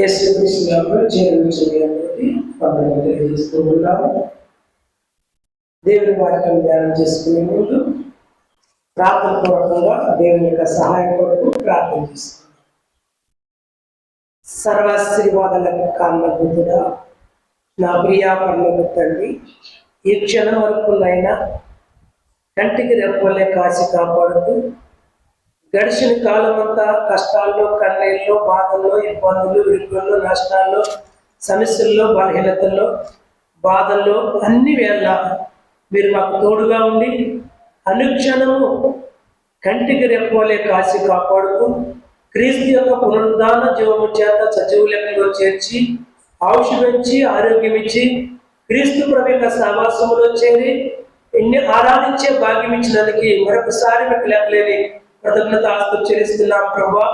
యేసుక్రీస్తునామములో జీవించడానికి వందనాలు తెలియజేస్తూ ఉన్నాము. దేవుని వాక్యం ధ్యానం చేసుకునే ముందు ప్రార్థన పూర్వకంగా దేవుని యొక్క సహాయం కొరకు ప్రార్థన చేస్తున్నాం. సర్వాశీర్వాదాలకు కారణభూతుడా నా ప్రియా పరలోక తండ్రి, ఈ క్షణం వరకునైనా కంటికి రెప్పలే కాచి కాపాడుతూ గడిచిన కాలం అంతా కష్టాల్లో, కన్నీళ్ళలో, బాధల్లో, ఇబ్బందులు, విరుకుల్లో, నష్టాల్లో, సమస్యల్లో, బలహీనతల్లో, బాధల్లో అన్ని వేళ మీరు మాకు తోడుగా ఉండి అనుక్షణము కంటికి రెప్పలే కాచి కాపాడుతూ క్రీస్తు యొక్క పునరుద్ధాన జీవము చేత సజీవ లెక్కలో చేర్చి ఔషధించి ఆరోగ్యం ఇచ్చి క్రీస్తు ప్రభు యొక్క సహవాసములో చేరి ఎన్ని ఆరాధించే భాగ్యం ఇచ్చినందుకు మరొకసారి మీకు లెక్కలేని కృతజ్ఞత ఆస్తులు చెల్లిస్తున్నాం. ప్రభా,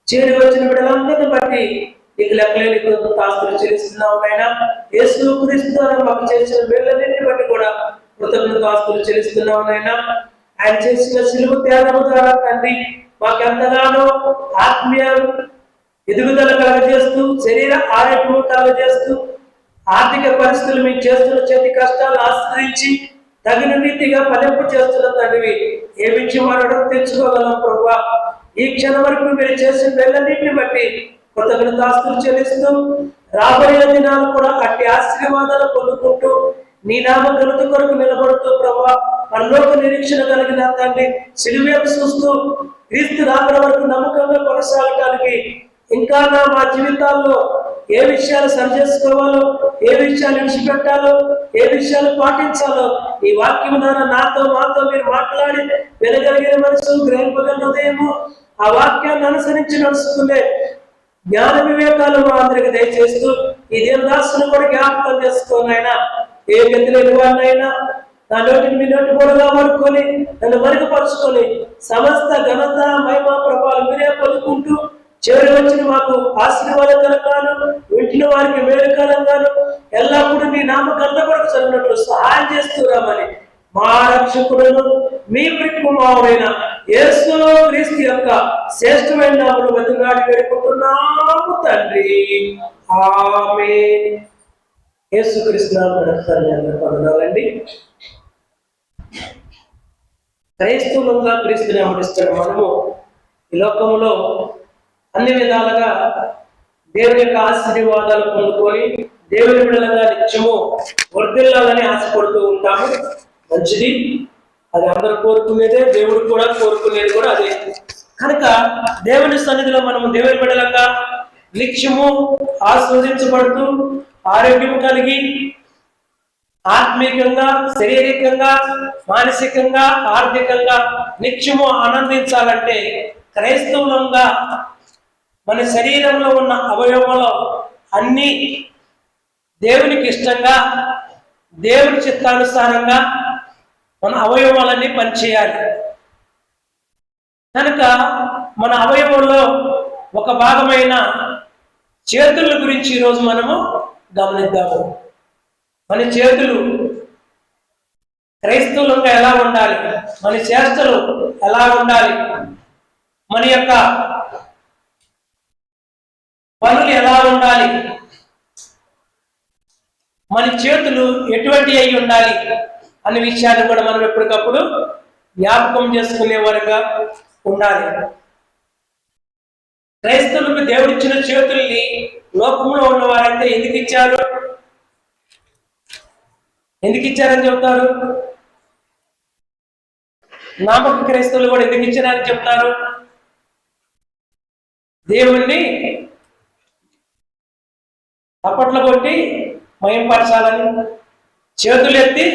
చేరి వచ్చిన బిడ్డలందరిని బట్టి నీకు లెక్కలేని కృతజ్ఞత ఆస్తులు చెల్లిస్తున్నాం. ఆయన యేసు క్రీస్తు ద్వారా మాకు చేసిన మేలన్నింటిని బట్టి కూడా కృతజ్ఞత ఆస్తులు చెల్లిస్తున్నాం. ఆయన చేసిన సిలువ త్యాగము ద్వారా తండ్రి మాకెంతగానో ఆత్మీయ ఎదుగుదల కలగజేస్తూ, శరీర ఆరోగ్యము కలగజేస్తూ, ఆర్థిక పరిస్థితులు మీకు చేస్తున్న చేతి కష్టాలు ఆశ్రయించి తగిన రీతిగా ఫలింపు చేస్తున్న తండ్రివి ఏ విషయం మనం తెచ్చుకోగలం. ప్రభా, ఈ క్షణం వరకు మీరు చేసిన వేలన్నింటిని బట్టి కృతజ్ఞతాస్తులు చెల్లిస్తూ రాబోయే దినాలు కూడా అట్టి ఆశీర్వాదాలు పొందుకుంటూ నీ నామ ఘనత కొరకు నిలబడుతూ ప్రభా పరలోక నిరీక్షణ కలిగిన తండ్రి సిలువను చూస్తూ క్రీస్తు రాకడ వరకు నమ్మకంగా కొనసాగటానికి ఇంకా మా జీవితాల్లో ఏ విషయాలు సరి చేసుకోవాలో, ఏ విషయాలు విడిచిపెట్టాలో, ఏ విషయాలు పాటించాలో ఈ వాక్యం ద్వారా మాతో మీరు మాట్లాడి వినగలిగిన మనసు, గ్రహింపగల హృదయము, ఆ వాక్యాన్ని అనుసరించి నడుచుకునే జ్ఞాన వివేకాలు మా అందరికి దయచేస్తూ ఈ దేవదాసును కూడా జ్ఞాపకం చేసుకోనైనా ఏ గతి లేని వాడినైనా నా నోటిని మీ నోటి పొడగా పడుకొని నన్ను మరుగుపరుచుకొని సమస్త ఘనత మహిమ ప్రభావాలు మీరే పొందుకుంటూ చివరి వచ్చిన మాకు ఆశీర్వాదకరంగాను, వింటిన వారికి మేలుకరంగాను ఎల్లప్పుడూ నీ నామకంత కొరకు చదివినట్లు సహాయం చేస్తున్నామని మా రక్షకుడును మీ ప్రియకుమారుడైన యేసు క్రీస్తు యొక్క శ్రేష్టమైన నామములో బతిమాడి వేడుకుంటున్నాము తండ్రి, ఆమేన్. యేసుక్రీస్తు నామములో వందనాలండి. క్రైస్తవులుగా క్రీస్తుని వెంబడిస్తున్న మనము ఈ లోకములో అన్ని విధాలుగా దేవుని యొక్క ఆశీర్వాదాలు పొందుకొని దేవుని బిడ్డలుగా నిత్యము వర్ధిల్లాలని ఆశపడుతూ ఉంటాము. మంచిది, అది అందరూ కోరుకునేదే, దేవుడు కూడా కోరుకునేది కూడా అదే. కనుక దేవుని సన్నిధిలో మనము దేవుని బిడ్డలుగా నిత్యము ఆస్వాదించబడుతూ ఆరోగ్యం కలిగి ఆత్మీయంగా, శారీరకంగా, మానసికంగా, ఆర్థికంగా నిత్యము ఆనందించాలంటే క్రైస్తవులంగా మన శరీరంలో ఉన్న అవయవాలు అన్నీ దేవునికి ఇష్టంగా, దేవుని చిత్తానుసారంగా మన అవయవాలన్నీ పనిచేయాలి. కనుక మన అవయవంలో ఒక భాగమైన చేతుల గురించి ఈరోజు మనము గమనిద్దాము. మన చేతులు క్రైస్తవులంగా ఎలా ఉండాలి, మన చేష్టలు ఎలా ఉండాలి, మన యొక్క పనులు ఎలా ఉండాలి, మన చేతులు ఎటువంటి అయి ఉండాలి అనే విషయాన్ని కూడా మనం ఎప్పటికప్పుడు జ్ఞాపకం చేసుకునేవారుగా ఉండాలి. క్రైస్తవులకు దేవుడిచ్చిన చేతుల్ని లోకంలో ఉన్నవారైతే ఎందుకు ఇచ్చారని చెప్తారు. నామక క్రైస్తవులు కూడా ఎందుకు ఇచ్చారని చెప్తారు. దేవుణ్ణి అప్పట్లో కొట్టి మయంపరచాలని, చేతులు ఎత్తి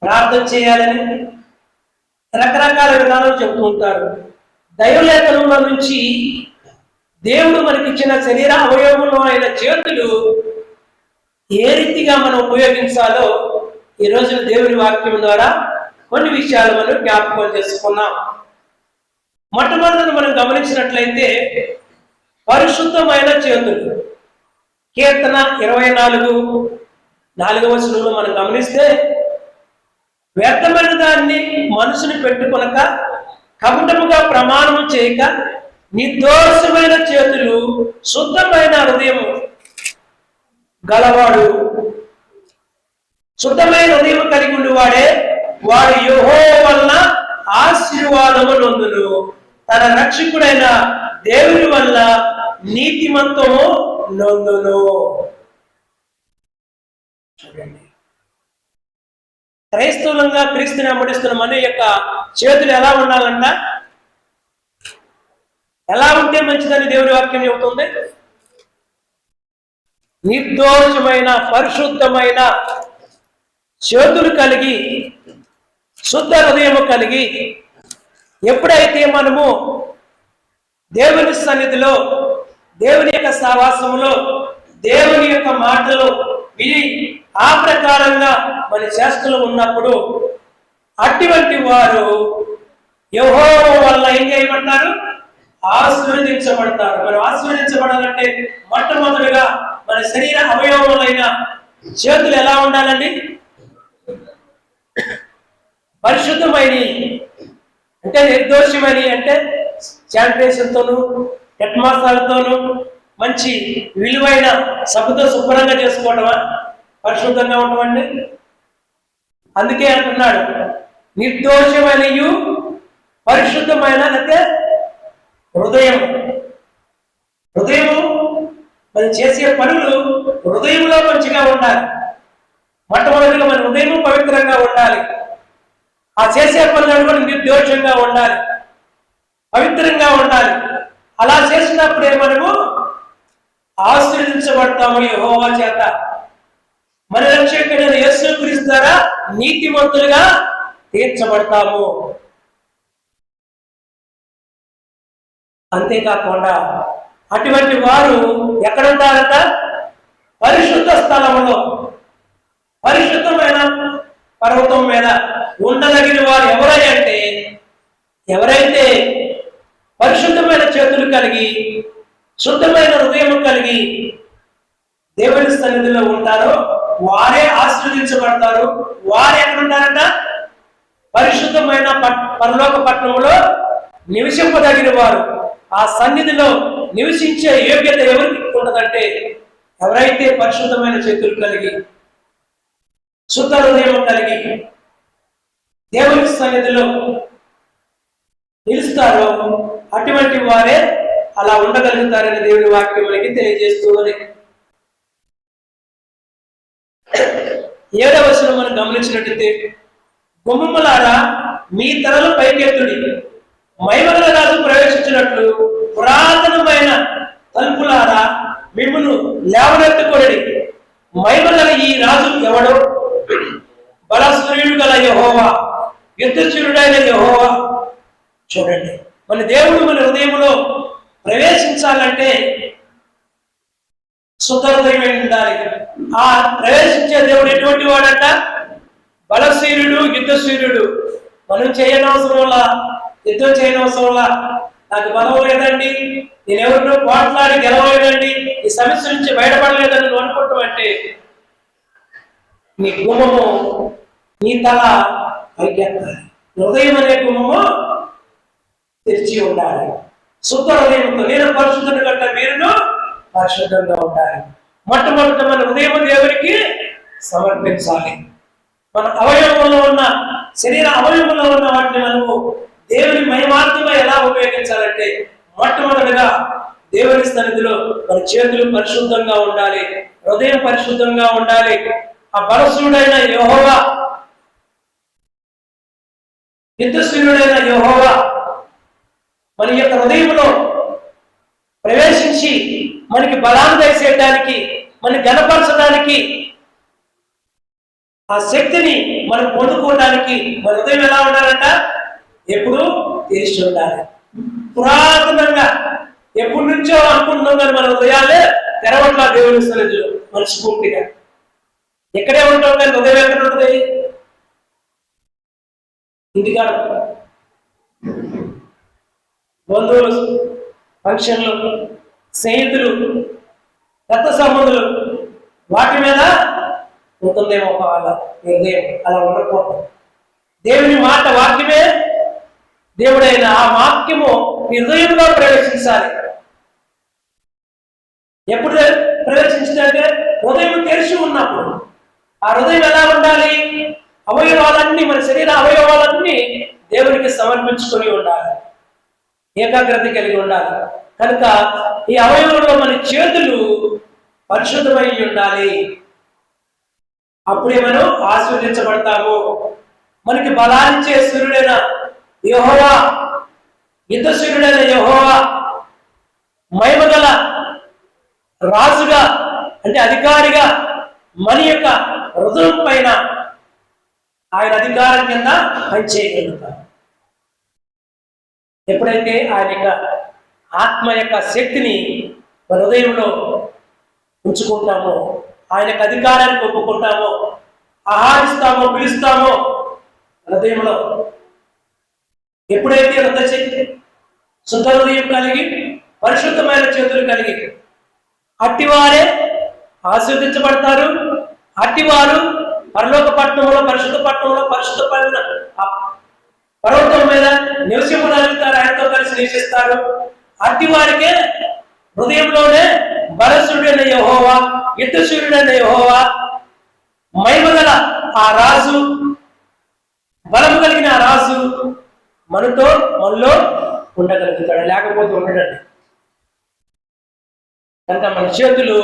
ప్రార్థన చేయాలని రకరకాల విధానాలు చెబుతూ ఉంటారు. దైవలేఖనంలో నుంచి దేవుడు మనకిచ్చిన శరీర అవయవంలో అయిన చేతులు ఏ రీతిగా మనం ఉపయోగించాలో ఈ రోజున దేవుని వాక్యం ద్వారా కొన్ని విషయాలు మనం జ్ఞాపకం చేసుకున్నాం. మొట్టమొదటి మనం గమనించినట్లయితే పరిశుద్ధమైన చేతులు. కీర్తన 24:4 వచనంలో మనం గమనిస్తే వ్యర్థమైన దాన్ని మనసుని పెట్టుకొనక కపటముగా ప్రమాణము చేయక నిర్దోషమైన చేతులు, శుద్ధమైన హృదయం గలవాడు, శుద్ధమైన హృదయం కలిగి ఉండేవాడే వాడు యెహోవా వలన ఆశీర్వాదము నొందును, తన రక్షకుడైన దేవుని వల్ల నీతిమంతము నొందును. చూడండి, క్రైస్తవులంగా క్రీస్తుని వెంబడిస్తున్న మన యొక్క చేతులు ఎలా ఉండాలంట? ఎలా ఉంటే మంచిదని దేవుని వాక్యం చెబుతుంది? నిర్దోషమైన పరిశుద్ధమైన చేతులు కలిగి, శుద్ధ హృదయము కలిగి, ఎప్పుడైతే మనము దేవుని సన్నిధిలో, దేవుని యొక్క సహవాసములో, దేవుని యొక్క మాటలు విని ఆ ప్రకారంగా మన చేష్టలు ఉన్నప్పుడు అటువంటి వారు యెహోవా వల్ల ఏం చేయబడతారు? ఆశీర్వదించబడతారు. మనం ఆశీర్వదించబడాలంటే మొట్టమొదటిగా మన శరీర అవయవములైన చేతులు ఎలా ఉండాలండి? పరిశుద్ధమైన అంటే నిర్దోషమైన అంటే శానిటేషన్తోనూ హెడ్మాస్టర్తోనూ మంచి విలువైన సబ్బుతో శుభ్రంగా చేసుకోవటమా పరిశుద్ధంగా ఉండమండి? అందుకే అంటున్నాడు నిర్దోషమైనయు పరిశుద్ధమైన అంటే హృదయము మనం చేసే పనులు హృదయంలో మంచిగా ఉండాలి. మొట్టమొదటిగా మన హృదయం పవిత్రంగా ఉండాలి. ఆ చేసే పనులు కూడా నిర్దోషంగా ఉండాలి, పవిత్రంగా ఉండాలి. అలా చేసినప్పుడే మనము ఆశీర్వదించబడతాము యెహోవా చేత. మన రక్షకుడైన యేసుక్రీస్తు ద్వారా నీతిమంతులుగా తీర్చబడతాము. అంతేకాకుండా అటువంటి వారు ఎక్కడ ఉంటారట? పరిశుద్ధ స్థలములో, పరిశుద్ధమైన పర్వతం మీద ఉండదగిన వారు ఎవరైతే పరిశుద్ధమైన చేతులు కలిగి, శుద్ధమైన హృదయం కలిగి దేవుని సన్నిధిలో ఉంటారో వారే ఆశీర్వదించబడతారు. వారు ఎక్కడ ఉంటారట? పరిశుద్ధమైన పరలోక పట్టణంలో నివసింపదగిన వారు. ఆ సన్నిధిలో నివసించే యోగ్యత ఎవరికి ఉండదంటే ఎవరైతే పరిశుద్ధమైన చేతులు కలిగి, శుద్ధ హృదయం కలిగి దేవుని సన్నిధిలో నిలుస్తారో అటువంటి వారే అలా ఉండగలుగుతారని దేవుని వాక్యం మనకి తెలియజేస్తూ ఉంది. 7వ వచనం మనం గమనించినట్లయితే, గుమ్మములారా మీ తలలు పైకెత్తుడి, మహిమగల రాజు ప్రవేశించినట్లు పురాతనమైన తలుపులారా మిమ్మును లేవనెత్తుకొనుడి. మహిమగల ఈ రాజు ఎవడో? బలసూర్యుడు గల యెహోవా, యుద్ధశూరుడైన యెహోవా. చూడండి, మన దేవుడు మన హృదయంలో ప్రవేశించాలంటే శుద్ధ హృదయమై ఉండాలి. ఆ ప్రవేశించే దేవుడు ఎటువంటి వాడంట? బలశీరుడు, యుద్ధశూరుడు. మనం చేయనవసరం వల్ల, యుద్ధం చేయనవసరం వల్ల, నాకు బలం లేదండి, నేను ఎవరినో పోట్లాడి గెలవలేదండి, ఈ సమస్య నుంచి బయటపడలేదని నువ్వు అనుకుంటావంటే నీ గుమ్మము, నీ తల పైకెత్తాలి. హృదయం అనే గుమ్మము తెరిచి ఉండాలి. శుద్ధ హృదయంతో నేను పరిశుద్ధుని కంటే మీరును పరిశుద్ధంగా ఉండాలి. మొట్టమొదట మన హృదయం దేవునికి సమర్పించాలి. మన అవయవంలో ఉన్న, శరీర అవయవంలో ఉన్న వాటిని మనము దేవుని మహిమార్థంగా ఎలా ఉపయోగించాలంటే మొట్టమొదటిగా దేవుని సన్నిధిలో మన చేతులు పరిశుద్ధంగా ఉండాలి, హృదయం పరిశుద్ధంగా ఉండాలి. ఆ బలశూరుడైన యెహోవా, యుద్ధశూరుడైన యెహోవా మన యొక్క హృదయంలో ప్రవేశించి మనకి బలాన్ని దయచేయడానికి, మనకి గణపరచడానికి, ఆ శక్తిని మనం పొందుకోవడానికి మన హృదయం ఎలా ఉండాలంట? ఎప్పుడు తెరిచి ఉండాలి. పురాతనంగా ఎప్పటి నుంచో అనుకుంటున్నాం కానీ మన హృదయాలే తెరవట్లా దేవుని సన్నిధిలో మనస్ఫూర్తిగా. ఎక్కడే ఉంటాం కానీ హృదయం ఎక్కడ ఉంటుంది? ఇంటికాడ, బంధువులు ఫంక్షన్లు, స్నేహితులు, రక్త సంబంధులు, వాటి మీద ఉంటుందేమో వాళ్ళ హృదయం. అలా ఉండకూడదు. దేవుని మాట వాక్యమే దేవుడైన ఆ వాక్యము నీ హృదయంలో ప్రవేశించాలి. ఎప్పుడు ప్రవేశించాలంటే హృదయం తెరిచి ఉన్నప్పుడు. ఆ హృదయం ఎలా ఉండాలి? అవయవాలన్నీ, మన శరీర అవయవాలన్నీ దేవునికి సమర్పించుకొని ఉండాలి, ఏకాగ్రత కలిగి ఉండాలి. కనుక ఈ అవయవంలో మన చేతులు పరిశుద్ధమై ఉండాలి. అప్పుడే మనం ఆశీర్వదించబడతాము. మనకి బలాన్నిచ్చే సూర్యుడైన యెహోవా, యుద్ధ సూర్యుడైన యెహోవా, మహిమగల రాజుగా అంటే అధికారిగా మన యొక్క హృదయం పైన ఆయన అధికారం కింద పనిచేయగలుగుతారు. ఎప్పుడైతే ఆయన యొక్క ఆత్మ యొక్క శక్తిని మన హృదయంలో ఉంచుకుంటామో, ఆయన యొక్క అధికారాన్ని ఒప్పుకుంటామో, ఆహ్వానిస్తామో, పిలుస్తామో హృదయంలో, ఎప్పుడైతే హృదయశక్తి, శుద్ధ హృదయం కలిగి పరిశుద్ధమైన చేతులు కలిగి అట్టివారే ఆశీర్వదించబడతారు. అట్టివారు పరలోక పట్టణంలో, పరిశుద్ధ పట్టణంలో, పరిశుద్ధమైన పర్వతం మీద నివసింపగలుగుతారు, ఆయనతో కలిసి నివసిస్తారు. అట్టివారికే హృదయంలోనే బలసూర్యుడైన యెహోవా, యుద్ధసూర్యుడైన యెహోవా, మహిమగల ఆ రాజు, బలము కలిగిన ఆ రాజు మనలో ఉండగలుగుతాడు, లేకపోతే ఉండడండి. కనుక మన చేతులు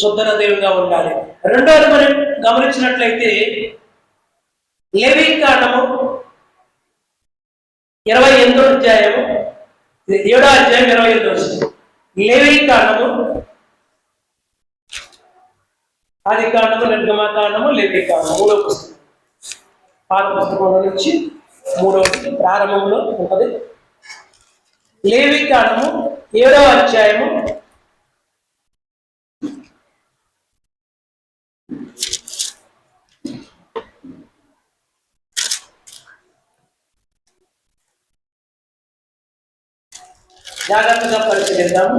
శుద్ధ హృదయంగా ఉండాలి. రెండోది మనం గమనించినట్లయితే లేవీకాండము 28వ అధ్యాయము 7వ అధ్యాయం 28వ వచనం. లేవీకాండము, ఆదికాండము, నిర్గమకాండము, లేవీకాండము 3వ పుస్తకం, పాత పుస్తకంలో నుంచి 3వ ప్రారంభంలో ఉంటుంది. లేవీకాండము 7వ అధ్యాయము 7వ జాగ్రత్తగా పరిశీలిద్దాము.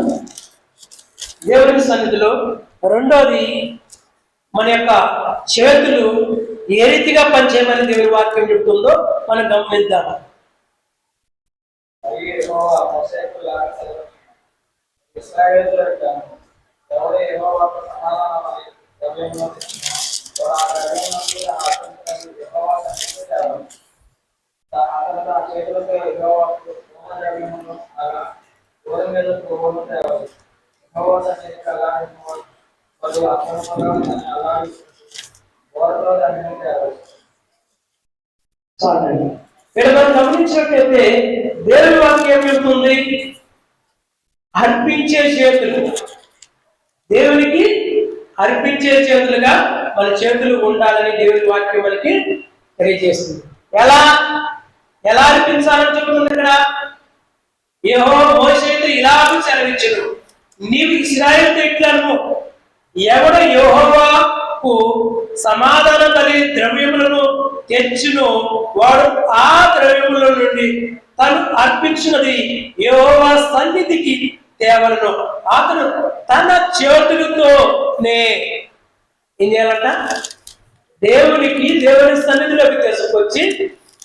దేవుని సన్నిధిలో రెండోది, మన యొక్క చేతులు ఏ రీతిగా పనిచేయమని దేవుని వాక్యం చెబుతుందో మనం గమనిద్దాము. ఇక్కడ మనం గమనించినట్లయితే దేవుని వాక్యం చెబుతుంది, అర్పించే చేతులు, దేవునికి అర్పించే చేతులుగా మన చేతులు ఉండాలని దేవుని వాక్యం మనకి తెలియజేస్తుంది. ఎలా అర్పించాలని చెబుతుంది ఇక్కడ? యెహోవా మోషేతో ఇలాగూ సెలవిచ్చెను, నీవు ఇశ్రాయేలుతో ఇట్లను, ఎవడు యెహోవాకు సమాధాన బలి ద్రవ్యములను తెచ్చును, వాడు ఆ ద్రవ్యముల నుండి తను అర్పించినది యెహోవా సన్నిధికి తేవలను. అతను తన చేతులతోనే ఏం చేయాలంట? దేవుని సన్నిధిలోకి తీసుకొచ్చి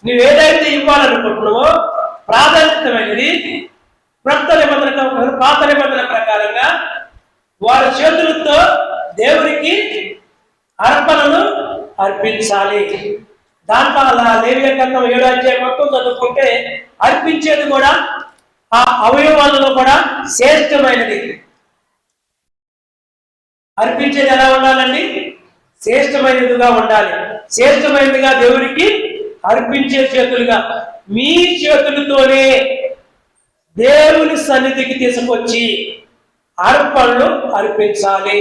నువ్వేదైతే ఇవ్వాలనుకుంటున్నావో ప్రాధాన్యతమైనది పాత నిబంధన ప్రకారంగా వారి చేతులతో దేవునికి అర్పణను అర్పించాలి. దాంట్లో అలా లేవియకాండం 7వ అధ్యాయం మొత్తం చదువుకుంటే అర్పించేది కూడా ఆ అవయవాలలో కూడా శ్రేష్టమైనది. అర్పించేది ఎలా ఉండాలండి? శ్రేష్టమైనదిగా ఉండాలి. శ్రేష్టమైనదిగా దేవునికి అర్పించే చేతులుగా మీ చేతులతోనే దేవుని సన్నిధికి తీసుకొచ్చి అర్పణలు అర్పించాలి.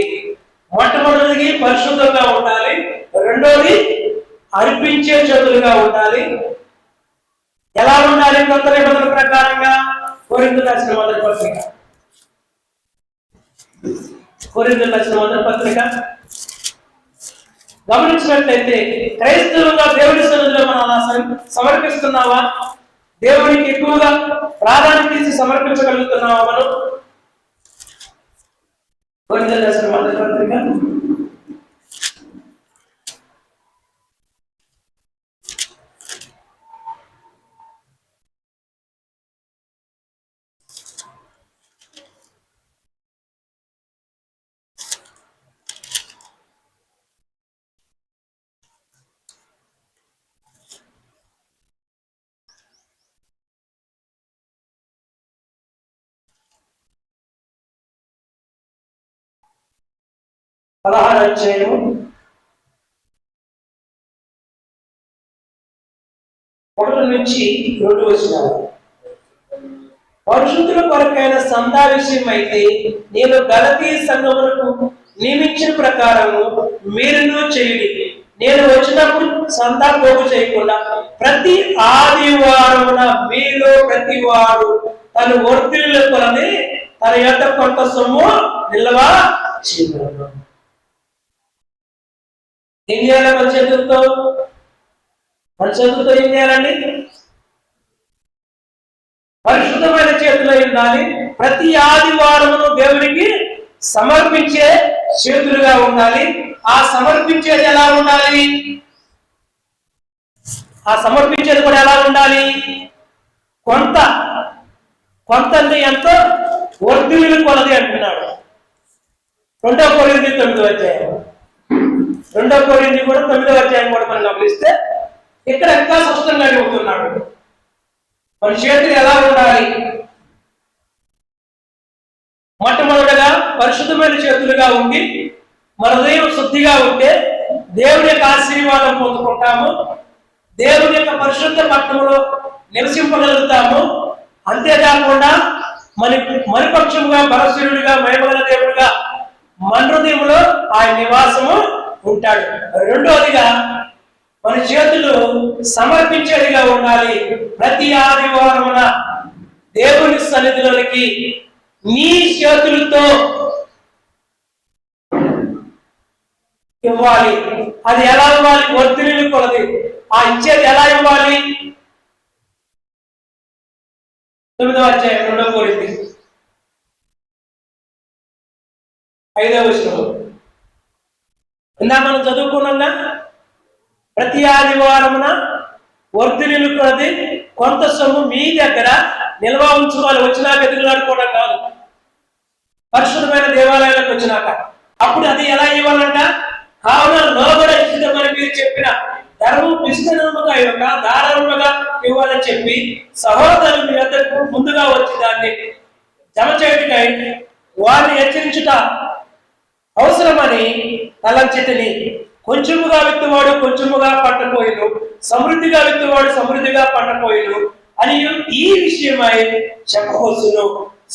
మొట్టమొదటిది పరిశుద్ధంగా ఉండాలి, రెండోది అర్పించే చేతులుగా ఉండాలి. ఎలా ఉండాలి? కొత్త నిబంధన ప్రకారంగా కొరింథీయులకు రాసిన మొదటి పత్రిక గమనించినట్లయితే క్రైస్తవులుగా దేవుని సన్నిధిలో మనం అలా సమర్పిస్తున్నావా? దేవునికి ఎక్కువగా ప్రాధాన్యత ఇచ్చి సమర్పించగలుగుతున్నావా మనం? కొరింథీయులకు రాసిన మొదటి పత్రిక 16 అధ్యాయము 1 నుంచి 2 వచనాలు. పరిశుద్ధుల కొరకైన సందా విషయం అయితే నేను గలతీ సంఘములకు నియమించిన ప్రకారము మీరును చేయుడి. నేను వచ్చినప్పుడు సందా పోగు చేయకుండా ప్రతి ఆదివారమున మీలో ప్రతి వాడు తను వర్తిల్ల కొలది తన యొక్క కొంత సొమ్ము నిల్వ చేయగలరు. ఏం చేయాలి? మన చేతులతో ఏం చేయాలండి? పరిశుద్ధమైన చేతులు ఉండాలి. ప్రతి ఆదివారమును దేవునికి సమర్పించే చేతులుగా ఉండాలి. ఆ సమర్పించేది ఎలా ఉండాలి? ఆ సమర్పించేది కూడా ఎలా ఉండాలి? కొంత ఎంతో వర్ధిల్లు కొలది అంటున్నాడు. 2 కొరింథీ 9వ అధ్యాయం. 2 కొరింథీ కూడా 9వ అధ్యాయం కూడా మనం గమనిస్తే ఇక్కడ ఇంకా స్పష్టంగా చెబుతున్నాడు మన చేతులు ఎలా ఉండాలి. మొట్టమొదటగా పరిశుద్ధమైన చేతులుగా ఉండి మన హృదయం శుద్ధిగా ఉంటే దేవుని యొక్క ఆశీర్వాదం పొందుకుంటాము. దేవుని యొక్క పరిశుద్ధ పట్టణంలో నివసింపగలుగుతాము. అంతేకాకుండా మరిపక్షముగా బలశీలుడిగా మహిమగల దేవుడిగా మన హృదయంలో ఆయన నివాసము ఉంటాడు. రెండోదిగా మన చేతులు సమర్పించేదిగా ఉండాలి. ప్రతి ఆదివారమున దేవుని సన్నిధిలోనికి నీ చేతులతో ఇవ్వాలి. అది ఎలా ఇవ్వాలి? వర్ధిల్లు కొలది. ఆ ఇచ్చేది ఎలా ఇవ్వాలి? 9వ అధ్యాయం 2 కొరింథీ 5వ వచనం. ఇందాక మనం చదువుకున్నా ప్రతి ఆదివారమున వర్ధిల్లు కొలది కొంత సొమ్ము మీ దగ్గర నిల్వ ఉంచుకోవాలి. వచ్చినాక ఎదుగులాడుకోవడం కాదు, పరిశుద్ధమైన దేవాలయాలకు వచ్చినాక. అప్పుడు అది ఎలా ఇవ్వాలంట? కావున లోబడ ఇష్టమని మీరు చెప్పిన ధర్మం విస్తరణముగా యొక్క ధారాళముగా ఇవ్వాలని చెప్పి సహోదరులు మీ వద్దకు ముందుగా వచ్చి దాన్ని జమ చేయటకై వారిని హెచ్చరించుట అవసరమని తలంచితిని. కొంచెముగా విత్తువాడు కొంచెముగా పంటపోయిను, సమృద్ధిగా విత్తువాడు సమృద్ధిగా పంటపోయిను అని ఈ విషయమై చెప్పవచ్చును.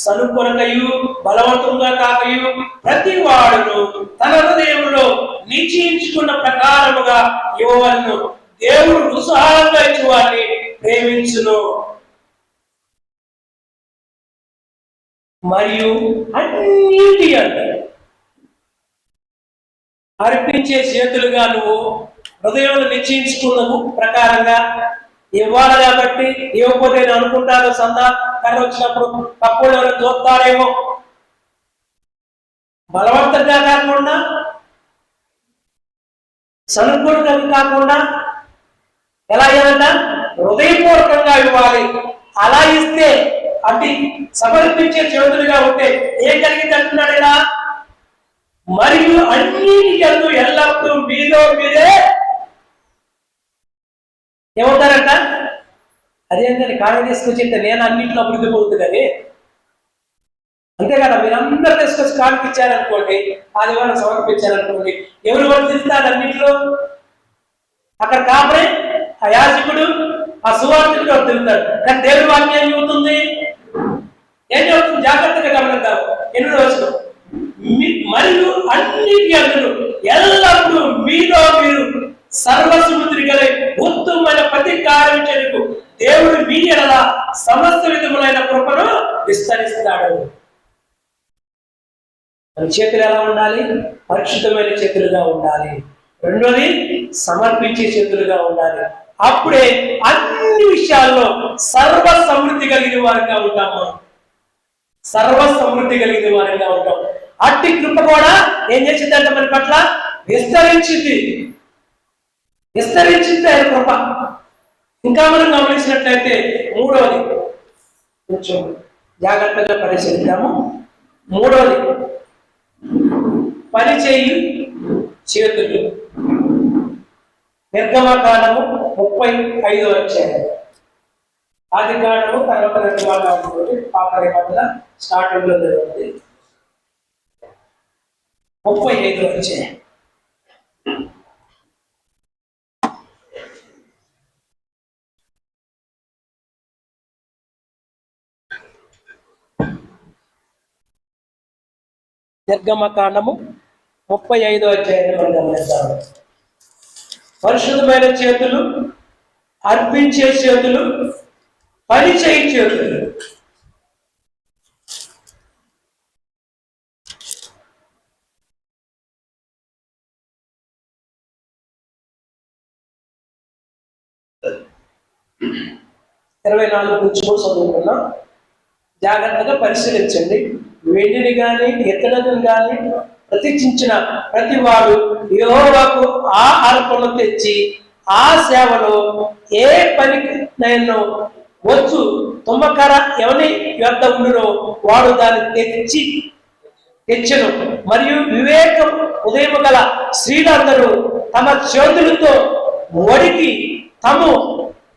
సనుకొనకయు బలవంతంగా కాకయు ప్రతి వాడును తన హృదయంలో నిశ్చయించుకున్న ప్రకారముగా ఇవ్వవలను. దేవుడు ఉత్సాహంగా ఇచ్చి వారిని ప్రేమించును. మరియు అన్నిటి అర్పించే చేతులుగా నువ్వు హృదయంలో నిశ్చయించుకున్న ప్రకారంగా ఇవ్వాలి. కాబట్టి ఇవ్వకపోతే నేను అనుకుంటాను సందా కర్ర వచ్చినప్పుడు పక్కన ఎవరు చూస్తారేమో. బలవంతంగా కాకుండా సనుకూలంగా కాకుండా ఎలా ఇవ్వాలంట? హృదయపూర్వకంగా ఇవ్వాలి. అలా ఇస్తే అటు సమర్పించే చేతులుగా ఉంటే ఏం కలిగింది అంటున్నాడు ఇలా. మరియు అన్నిటికందు ఎల్లప్పుడూ మీలో మీరే ఏమవుతారంట? అదేంటని కాళ్ళ తీసుకొచ్చి నేను అన్నింటిలో అభివృద్ధి పొందుతుంది. అంతే కదా, మీరందరూ తీసుకొచ్చి కాళ్ళకి ఇచ్చారనుకోండి, ఆదివారం సమర్పించారనుకోండి, ఎవరు వర్తిస్తారు అన్నింటిలో? అక్కడ కాపరే ఆ యాజకుడు ఆ సువార్తికుడు వాడు తిరుగుతాడు. కానీ దేవుడి వాక్యం ఏం చెబుతుంది? జాగ్రత్తగా గమనిద్దాం. 8వ వచనం. మరియు అన్నిటి అందరూ ఎల్లప్పుడూ మీలో మీరు సర్వసముద్రి గలై ఉత్తమమైన ప్రతి కార్యం చేయకు దేవుడు మీ ఎడల సమస్త విధములైన కృపను విస్తరిస్తాడు. మన చేతులు ఎలా ఉండాలి? పరిశుద్ధమైన చేతులుగా ఉండాలి. రెండోది సమర్పించే చేతులుగా ఉండాలి. అప్పుడే అన్ని విషయాల్లో సర్వ సమృద్ధి కలిగిన వారంగా ఉంటాము. సర్వ సమృద్ధి కలిగిన వారంగా ఉంటాం. అట్టి కృప కూడా ఏం చేసిందంటే మన పట్ల విస్తరించింది ఆయన కృప. ఇంకా మనం గమనించినట్లయితే మూడవది కొంచెం జాగ్రత్తగా పరిశీలిద్దాము. మూడవది పనిచేయు చేతులు. నిర్గమకాండము 35వ అధ్యాయం. ఆది కాండము తర్వాత నిర్గమకాండము పాత నిబంధన స్టార్టింగ్ లో జరుగుతుంది. 35 వచ్చాయి. నిర్గమకాండము 35 అధ్యాయాన్ని మనం గమనిస్తాము. పరిశుద్ధమైన చేతులు, అర్పించే చేతులు, పని చేయి చేతులు. ఇరవై 24 నుంచి కూడా చదువుకున్నాం. జాగ్రత్తగా పరిశీలించండి. వెండిని కానీ ఇత్తడిని కానీ ప్రతిష్ఠించిన ప్రతి వాడు యెహోవాకు ఆ అర్పణలు తెచ్చి ఆ సేవలో ఏ పనికి నేను వచ్చు తుమ్మకర ఎవని యొద్ద ఉండునో వాడు దాన్ని తెచ్చను. మరియు వివేకం ఉదయము గల స్త్రీలందరూ తమ చేతులతో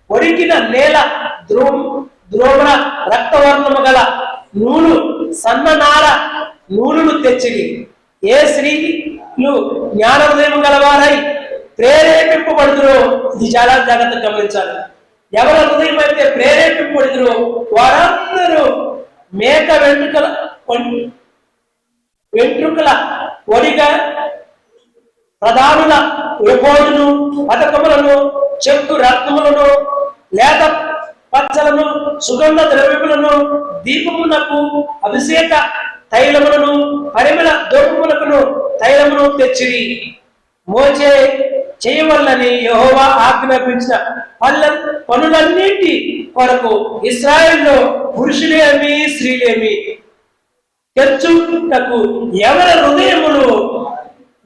ఒడికిన నేల ద్రోణ రక్తవర్ణము గల నూలు సన్ననార నూలును తెచ్చిరి. ఏ స్త్రీలు జ్ఞాన హృదయం గలవారై ప్రేరేపింపబడుతురో, ఇది చాలా జాగ్రత్తగా గమనించాలి. ఎవరి హృదయం అయితే ప్రేరేపింపబడుతురో వారందరూ మేక వెంట్రుకల ఒడిగా ప్రధానుల విభోజును పథకములను చెక్కు రత్నములను లేత పచ్చలను సుగంధ ద్రవ్యములను దీపమునకు అభిషేక తైలములను పరిమళ దోపమునకును తైలమును తెచ్చిరి. మోసే చేయవల్లని యెహోవా ఆజ్ఞాపించిన పనులన్నింటి కొరకు ఇశ్రాయేలులో పురుషులేమి స్త్రీలేమి తెచ్చుటకు ఎవరి హృదయములు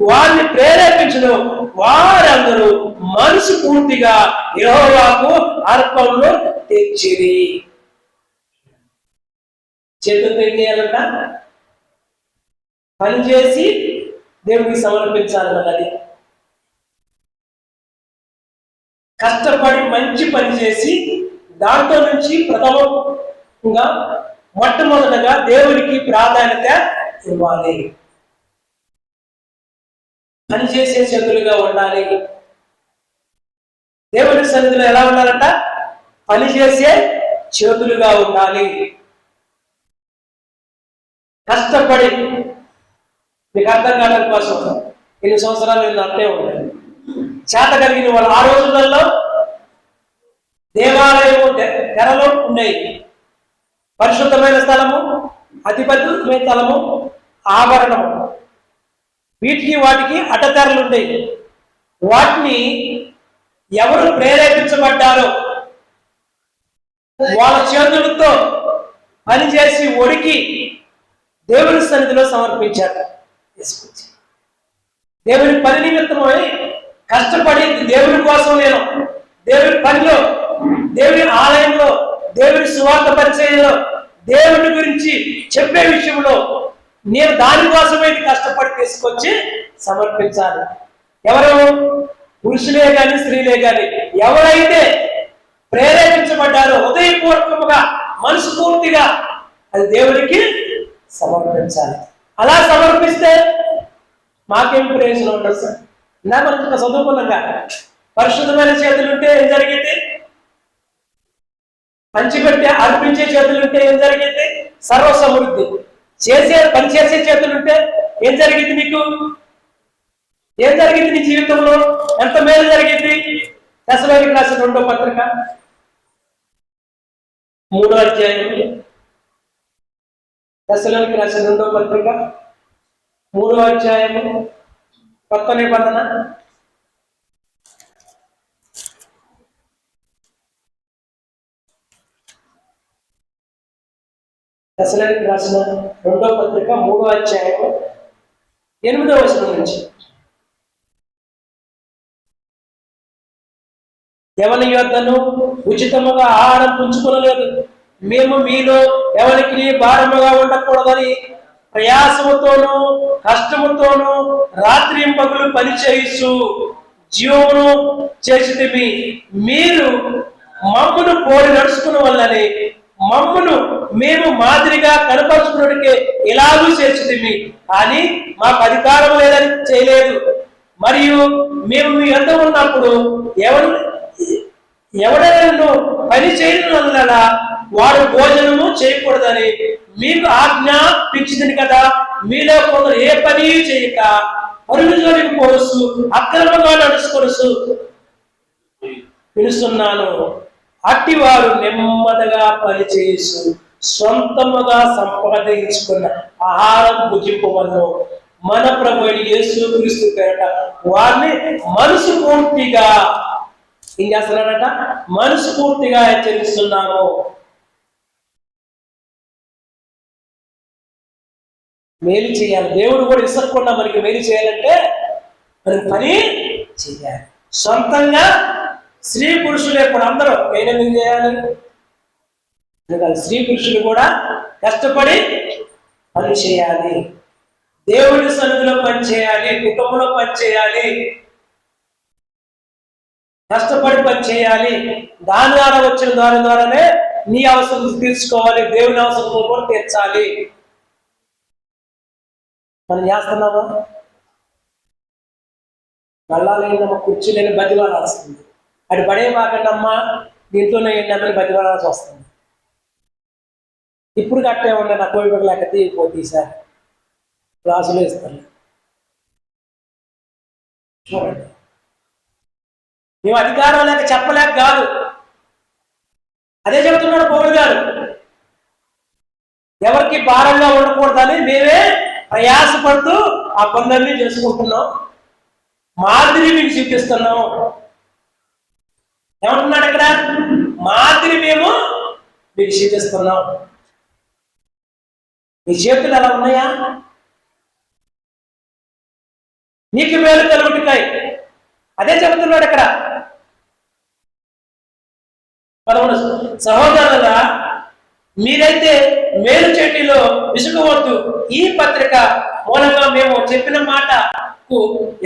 వారిని ప్రేరేపించను వారందరూ మనసు పూర్తిగా యెహోవాకు అర్పణలు తెచ్చిరి. చేతులతో ఏం చేయాలంట? పనిచేసి దేవుడికి సమర్పించాలన్నది. కష్టపడి మంచి పని చేసి దాంట్లో నుంచి ప్రథమంగా మొట్టమొదటగా దేవుడికి ప్రాధాన్యత ఇవ్వాలి. పనిచేసే చేతులుగా ఉండాలి. దేవుడి సన్నిధిలో ఎలా ఉండాలంట? పనిచేసే చేతులుగా ఉండాలి. కష్టపడి, మీకు అర్థం కావడం కోసం ఎన్ని సంవత్సరాలు అట్టే ఉంటాయి. చేత కలిగిన వాళ్ళు ఆ రోజులలో దేవాలయము తెరలో ఉండేవి. పరిశుద్ధమైన స్థలము, అతి పరిశుద్ధమైన స్థలము, ఆభరణము, వీటికి వాటికి అడ్డతెరలు ఉండేవి. వాటిని ఎవరు ప్రేరేపించబడ్డారో వాళ్ళ చేతులతో పనిచేసి ఒడికి దేవుని సన్నిధిలో సమర్పించారు. దేవుని పని నిమిత్తమై కష్టపడి దేవుని కోసం నేను దేవుని పనిలో, దేవుని ఆలయంలో, దేవుని సువార్త పరిచయంలో, దేవుని గురించి చెప్పే విషయంలో నేను దానికోసమే కష్టపడి తీసుకొచ్చి సమర్పించాలి. ఎవరు? పురుషులే కానీ స్త్రీలే కానీ ఎవరైతే ప్రేరేపించబడ్డారో హృదయపూర్వకముగా మనస్ఫూర్తిగా అది దేవుడికి సమర్పించాలి. అలా సమర్పిస్తే మాకేం ప్రయోజనం ఉండదు సార్. నా మనం చదువుకున్నాగా పరిశుద్ధమైన చేతులుంటే ఏం జరిగింది? పంచిపెట్టే అర్పించే చేతులుంటే ఏం జరిగింది? సర్వ సమృద్ధి. పనిచేసే చేతులుంటే ఏం జరిగింది? నీకు ఏం జరిగింది? నీ జీవితంలో ఎంత మేలు జరిగింది? దశలోనికి రాసిన 2వ పత్రిక 3వ అధ్యాయం, దశలోనికి రాసిన 2వ పత్రిక 3వ అధ్యాయము, కొత్త నిబంధన దశలోనికి రాసిన 2వ పత్రిక 3వ అధ్యాయము 8వ వచనం నుంచి. ఎవరి యొద్దను ఉచితముగా ఆహారం పుంజుకొనలేదు, మేము మీలో ఎవరికి భారముగా ఉండకూడదని ప్రయాసముతోనూ కష్టముతోనూ రాత్రింపగలు పని చేయిస్తూ జీవమును చేసితిమి. మీరు మమ్మును పోలి నడుచుకున్న వల్లని మమ్మును మేము మాదిరిగా కనపరుచుకున్నకే ఎలాగూ చేర్చుతుంది, కానీ మాకు అధికారం లేదని చేయలేదు. మరియు మేము మీ వద్ద ఉన్నప్పుడు ఎవడైనా పని చేయడం వాడు భోజనము చేయకూడదని మీకు ఆజ్ఞాపించింది కదా. మీలో కొందరు ఏ పని చేయక పరుగు జోలికి పోరుస్తూ అక్రమంగా నడుచుకొరుస్తూ పిలుస్తున్నాను. అట్టివారు నెమ్మదిగా పనిచేస్తూ సొంతముగా సంపాదించుకున్న ఆహారం భుజింపవలను. మన ప్రభు యేసుక్రీస్తు పేరట వారిని మనస్ఫూర్తిగా ఏం చేస్తున్నాడట? మనస్ఫూర్తిగా హెచ్చరిస్తున్నాము. మేలు చేయాలి. దేవుడు కూడా ఇసక్కుండా మనకి మేలు చేయాలంటే మనం పని చేయాలి. సొంతంగా స్త్రీ పురుషులు ఎప్పుడు అందరూ నేనెందుకు చేయాలి? స్త్రీ పురుషులు కూడా కష్టపడి పని చేయాలి. దేవుడి సన్నిధిలో పని చేయాలి, కుటుంబంలో పని చేయాలి, కష్టపడి పని చేయాలి. దాని ద్వారా వచ్చిన ద్వారానే నీ అవసరం తీర్చుకోవాలి, దేవుని అవసరం కూడా తీర్చాలి. మనం చేస్తున్నామా? నల్లాలేనమ్మ కుర్చీ లేని బతివాలాల్సింది. అటు పడే బాకండమ్మా దీంట్లోనే ఏంటంటే బతివాలాల్సి వస్తుంది. ఇప్పుడు కట్టే ఉండే నా కోయిపడి లేక తీయకపోతే సార్ క్లాసులు ఇస్తాను. చూడండి, మేము అధికారం లేక చెప్పలేక కాదు, అదే చెబుతున్నాడు పౌలు గారు. ఎవరికి భారంగా ఉండకూడదని మేమే ప్రయాసపడుతూ ఆ పనులన్నీ చేసుకుంటున్నాం. మాదిరి మీకు చూపిస్తున్నాం. ఏమంటున్నాడు ఇక్కడ? మాదిరి మేము మీకు చూపిస్తున్నాం. మీ చేతులు ఎలా ఉన్నాయా? నీకు మేలు కలుగుతాయి. అదే చెబుతున్నాడు ఇక్కడ. సహోదరులుగా మీరైతే మేలు చెట్టులో విసుగవద్దు. ఈ పత్రిక మూలంగా మేము చెప్పిన మాటకు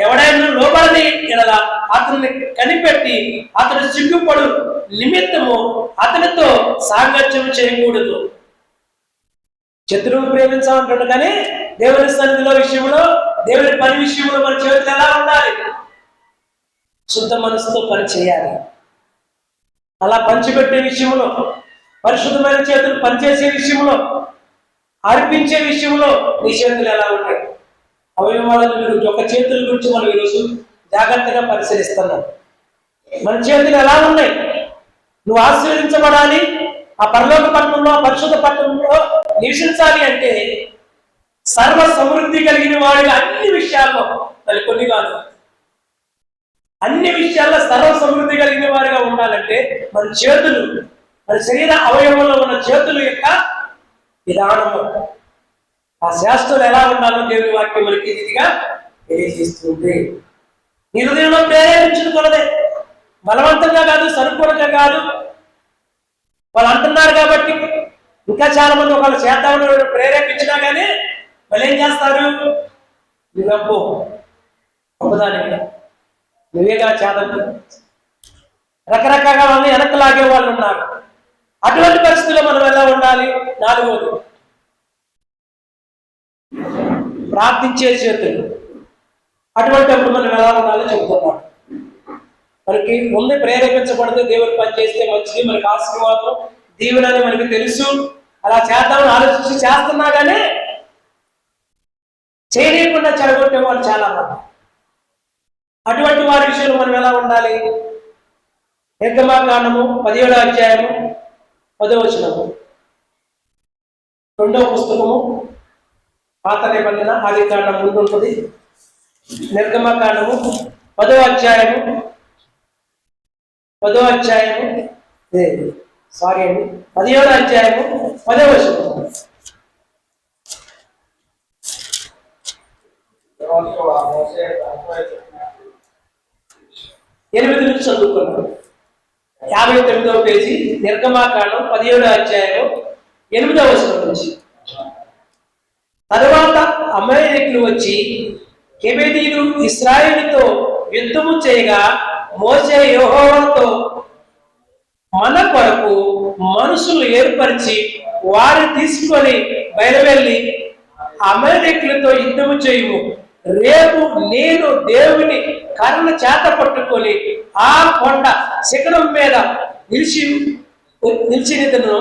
ఎవడైనా లోబడని ఇలా అతన్ని కనిపెట్టి అతడు సిగ్గుపడు నిమిత్తము అతనితో సాంగత్యం చేయకూడదు. శత్రువును ప్రేమించాలంటాడు, కానీ దేవుని సన్నిధిలో విషయంలో, దేవుని పని విషయంలో మన చేతులు ఎలా ఉండాలి? శుద్ధ మనసుతో పని చేయాలి. అలా పంచిపెట్టే విషయంలో, పరిశుద్ధమైన చేతులు పనిచేసే విషయంలో, అర్పించే విషయంలో నీ చేతులు ఎలా ఉంటాయి? అవయవాలను గురించి, ఒక చేతుల గురించి మనం ఈరోజు జాగ్రత్తగా పరిశీలిస్తున్నాం. మన చేతులు ఎలా ఉన్నాయి? నువ్వు ఆశీర్వదించబడాలి, ఆ పరలోక పట్టణంలో, పరిశుద్ధ పట్టణంలో నివసించాలి అంటే సర్వ సమృద్ధి కలిగిన వాడిగా అన్ని విషయాల్లో, మరి కొన్ని కాదు, అన్ని విషయాల్లో సర్వ సమృద్ధి కలిగిన వారిగా ఉండాలంటే మన చేతులు, మన శరీర అవయవంలో ఉన్న చేతుల యొక్క విధానము, ఆ శాస్త్రాలు ఎలా ఉండాలో దేవుని వాక్యం మనకి ఇదిగా తెలియజేస్తుంది. నీ హృదయంలో ప్రేరేపించుకున్నదే, బలవంతంగా కాదు, సరుకులుగా కాదు. వాళ్ళు అంటున్నారు కాబట్టి ఇంకా చాలా మంది ఒకళ్ళు చేద్దామని ప్రేరేపించినా కానీ వాళ్ళు ఏం చేస్తారు? నువ్వెప్పు గొప్పదానికి నువ్వేగా చేద్దాం, రకరకాలుగా వాళ్ళని వెనక్కి లాగే వాళ్ళు ఉన్నారు. అటువంటి పరిస్థితుల్లో మనం ఎలా ఉండాలి? నాలుగోది, ప్రార్థించే చేతులు. అటువంటి అప్పుడు మనం ఎలా ఉండాలో చెబుతున్నాం. మనకి ముందు ప్రేరేపించబడితే దేవుని పని చేస్తే మంచిది, మనకి ఆశీర్వాదం దీవెనని మనకి తెలుసు. అలా చేద్దామని ఆలోచించి చేస్తున్నా కానీ చేయలేకుండా చెడగొట్టే వాళ్ళు చాలా మంది. అటువంటి వారి విషయంలో మనం ఎలా ఉండాలి? నిర్గమకాండము 17వ అధ్యాయము 10వ వచనము, 2వ పుస్తకము పాత నిబంధన ఆదికాండం ముందు ఉంటుంది. నిర్గమకాండము 10వ అధ్యాయము 17వ అధ్యాయము 10వ వచనము. ఎనిమిది నుంచి చదువుకున్నాం. 59వ పేజీ, నిర్గమకాండం 17వ అధ్యాయం 8వ వచనం నుంచి. తరువాత అమలేకీయులు వచ్చి కెబెదీయులు ఇశ్రాయేలుతో యుద్ధము చేయగా మోషే యెహోవాతో మన కొరకు మనుషులు ఏర్పరిచి వారిని తీసుకొని బయలువెళ్ళి అమాలేకులతో యుద్ధము చేయము. రేపు నేను దేవుని కర్ర చేత పట్టుకొని ఆ కొండ శిఖరం మీద నిలిచినను.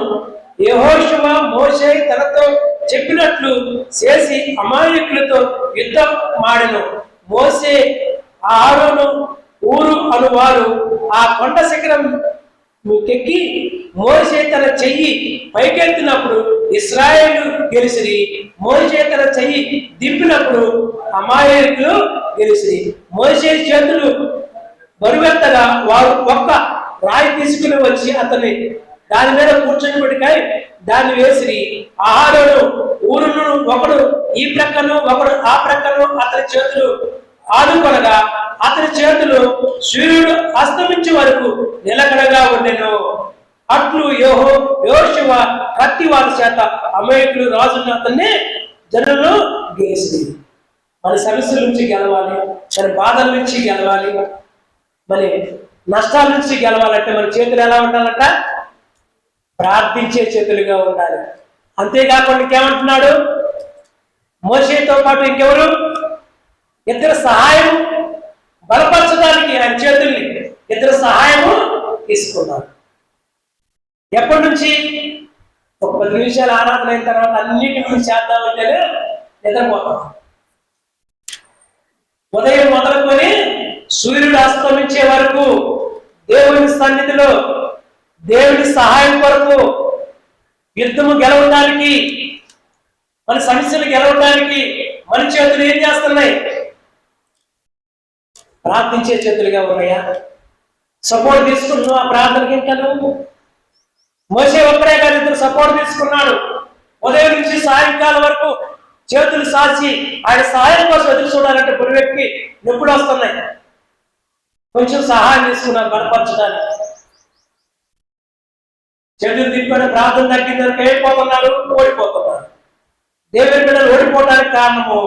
యెహోషువ మోషే తనతో చెప్పినట్లు చేసి అమాలేకులతో యుద్ధం మాడెను. మోషే ఆరోను ఊరు అనువారు ఆ కొండ శిఖరం ఎక్కి మోషే తన చెయ్యి పైకెత్తినప్పుడు ఇశ్రాయేలు గెలిసిరి. మోషే తన చెయ్యి దింపినప్పుడు అమాలేకులు గెలిసిరి. మోషే చేతులు బరువెత్తగా వారు ఒక్క రాయి తీసుకుని వచ్చి అతన్ని దాని మీద కూర్చొనిపటికాయ దాన్ని వేసిరి. ఆహారుడు ఊరును ఒకడు ఈ ప్రక్కను ఒకడు ఆ ప్రక్కను అతని చేతులు ఆదుకొనగా అతని చేతులు సూర్యుడు అస్తమించే వరకు నిలకడగా ఉండెను. అట్లు యెహోషువ కత్తి వారి చేత అమాలేకులు రాజున్న అతన్ని జనులను గెలిచింది. మన సమస్యల నుంచి గెలవాలి, మన బాధల నుంచి గెలవాలి, మన నష్టాల నుంచి గెలవాలంటే మన చేతులు ఎలా ఉండాలంట? ప్రార్థించే చేతులుగా ఉండాలి. అంతేకాకుండా ఇంకేమంటున్నాడు? మోషేతో పాటు ఇంకెవరు? ఇద్దరు సహాయం బలపరచడానికి ఆయన చేతుల్ని ఇద్దరు సహాయము తీసుకున్నారు. ఎప్పటి నుంచి? ఒక 10 నిమిషాలు ఆరాధన అయిన తర్వాత అన్నిటి గురించి చేద్దామంటేనే నిద్రపోతాం. ఉదయం మొదలుకొని సూర్యుడు అస్తమించే వరకు దేవుని సన్నిధిలో దేవుని సహాయం కొరకు యుద్ధము గెలవడానికి, మన సమస్యలు గెలవడానికి మన చేతులు ఏం చేస్తున్నాయి? ప్రార్థించే చేతులుగా ఉన్నాయా? సపోర్ట్ తీసుకున్నావు ఆ ప్రార్థనకి? ఇంకా నువ్వు మోషే ఒక్కడే కాదు, ఇద్దరు సపోర్ట్ తీసుకున్నాడు. ఉదయం నుంచి సాయంకాలం వరకు చేతులు సాచి ఆయన సహాయం కోసం ఎదురు చూడాలంటే గురువెక్కి నొప్పులు వస్తున్నాయి. కొంచెం సహాయం తీసుకున్నారు బలపరచడానికి. చేతులు తిప్పని ప్రార్థన తగ్గిందని అయిపోతున్నారు, ఓడిపోతున్నారు. దేవుని బిడ్డలు ఓడిపోవడానికి కారణము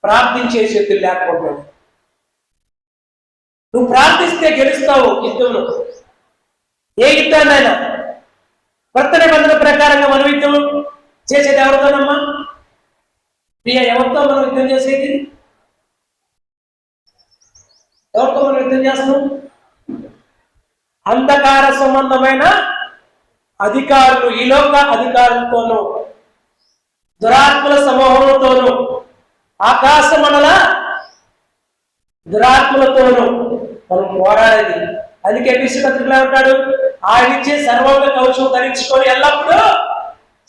ప్రార్థించే చేతులు లేకపోవడం. నువ్వు ప్రార్థిస్తే గెలుస్తావు యుద్ధంలో. ఏ యుద్ధాన్నైనా కొత్త నిబంధన ప్రకారంగా మనం యుద్ధం చేసేది ఎవరితోనమ్మా? ప్రియ, ఎవరితో మనం యుద్ధం చేసేది? ఎవరితో మనం యుద్ధం చేస్తున్నాం? అంధకార సంబంధమైన అధికారులు, ఈ లోక అధికారులతోనూ దురాత్మల సమూహంతోనూ ఆకాశ మండల దురాత్మలతోనూ మనం పోరాడేది. అందుకే విశ్వపత్రికలో ఉంటాడు, ఆయన ఇచ్చే సర్వాంగ కవచం ధరించుకొని ఎల్లప్పుడూ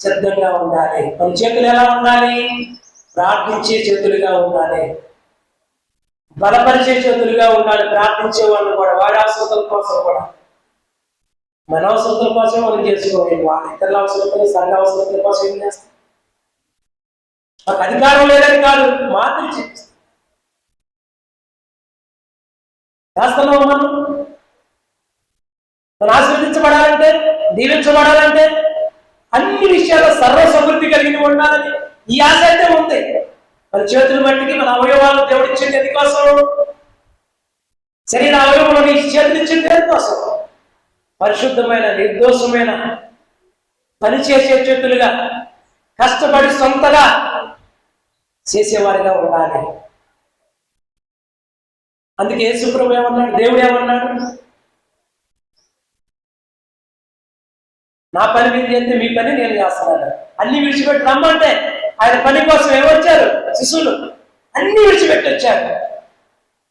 సిద్ధంగా ఉండాలి. మన చేతులు ఎలా ఉండాలి? ప్రార్థించే చేతులుగా ఉండాలి, బలపరిచే చేతులుగా ఉండాలి. ప్రార్థించే వాళ్ళు కూడా వారి అవసరతల కోసం కూడా, మన అవసరతల కోసం మనం చేసుకోవాలి. వాళ్ళ ఇతరుల అవసరతలు, సంఘ అవసరతల కోసం ఏం చేస్తాం? మాకు అధికారం లేదని కాదు, మాత్రం చేస్తాం. చేస్తున్నాం. మనం ఆశీర్వదించబడాలంటే, దీవించబడాలంటే అన్ని విషయాల్లో సర్వ సమృద్ధి కలిగి ఉండాలని ఈ ఆశ అయితే ఉంది. మన చేతులు మట్టికి మన అవయవాలు దేవుడు ఇచ్చింది ఎందుకోసం? శరీర అవయవంలో నీ చేతులు ఇచ్చింది దేనికోసం? పరిశుద్ధమైన, నిర్దోషమైన పనిచేసే చేతులుగా, కష్టపడి సొంతగా చేసేవారిగా ఉండాలి. అందుకే యేసుప్రభువు ఏమన్నాడు? దేవుడు ఏమన్నాడు? నా పని మీరు చేస్తే మీ పని నేను చేస్తున్నాను. అన్ని విడిచిపెట్టి రమ్మంటే ఆయన పని కోసం ఏమొచ్చారు? శిశువులు అన్ని విడిచిపెట్టి వచ్చారు.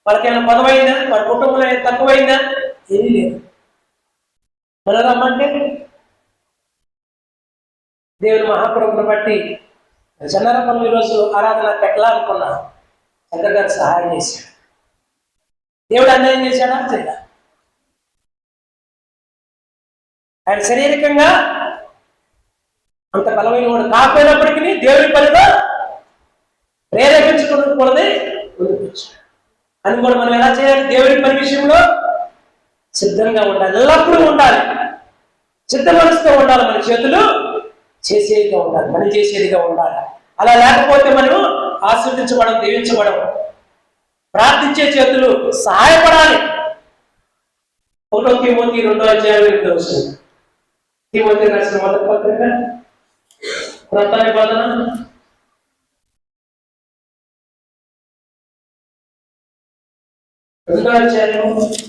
వాళ్ళకైనా పదవైందా? వాళ్ళ కుటుంబంలో ఏమైనా తక్కువైందా? ఏమీ లేదు. మనం రమ్మంటే దేవుని మహాప్రభుని బట్టి చంద్రపల్లి ఈరోజు ఆరాధన పెట్టాలనుకున్నా, చంద్ర గారు సహాయం చేశాడు. దేవుడు అన్యాయం చేశాడా? చేయడా? ఆయన శారీరకంగా అంత బలమైన వాడు కాకపోయినప్పటికీ దేవుని పనిలో ప్రేరేపించుకున్నది అని కూడా మనం ఎలా చేయాలి? దేవుని పని విషయంలో సిద్ధంగా ఉండాలి, ఎల్లప్పుడూ ఉండాలి, సిద్ధ మనసుతో ఉండాలి. మన చేతులు చేసేదిగా ఉండాలి, మనం చేసేదిగా ఉండాలి. అలా లేకపోతే మనం ఆశీర్వదించబడం, దీవించబడం. ప్రార్థించే చేతులు సహాయపడాలి. 1 తిమోతి 2:8. తిమోతి రాసిన మొదటి పత్రిక క్రొత్త నిబంధన 2:8.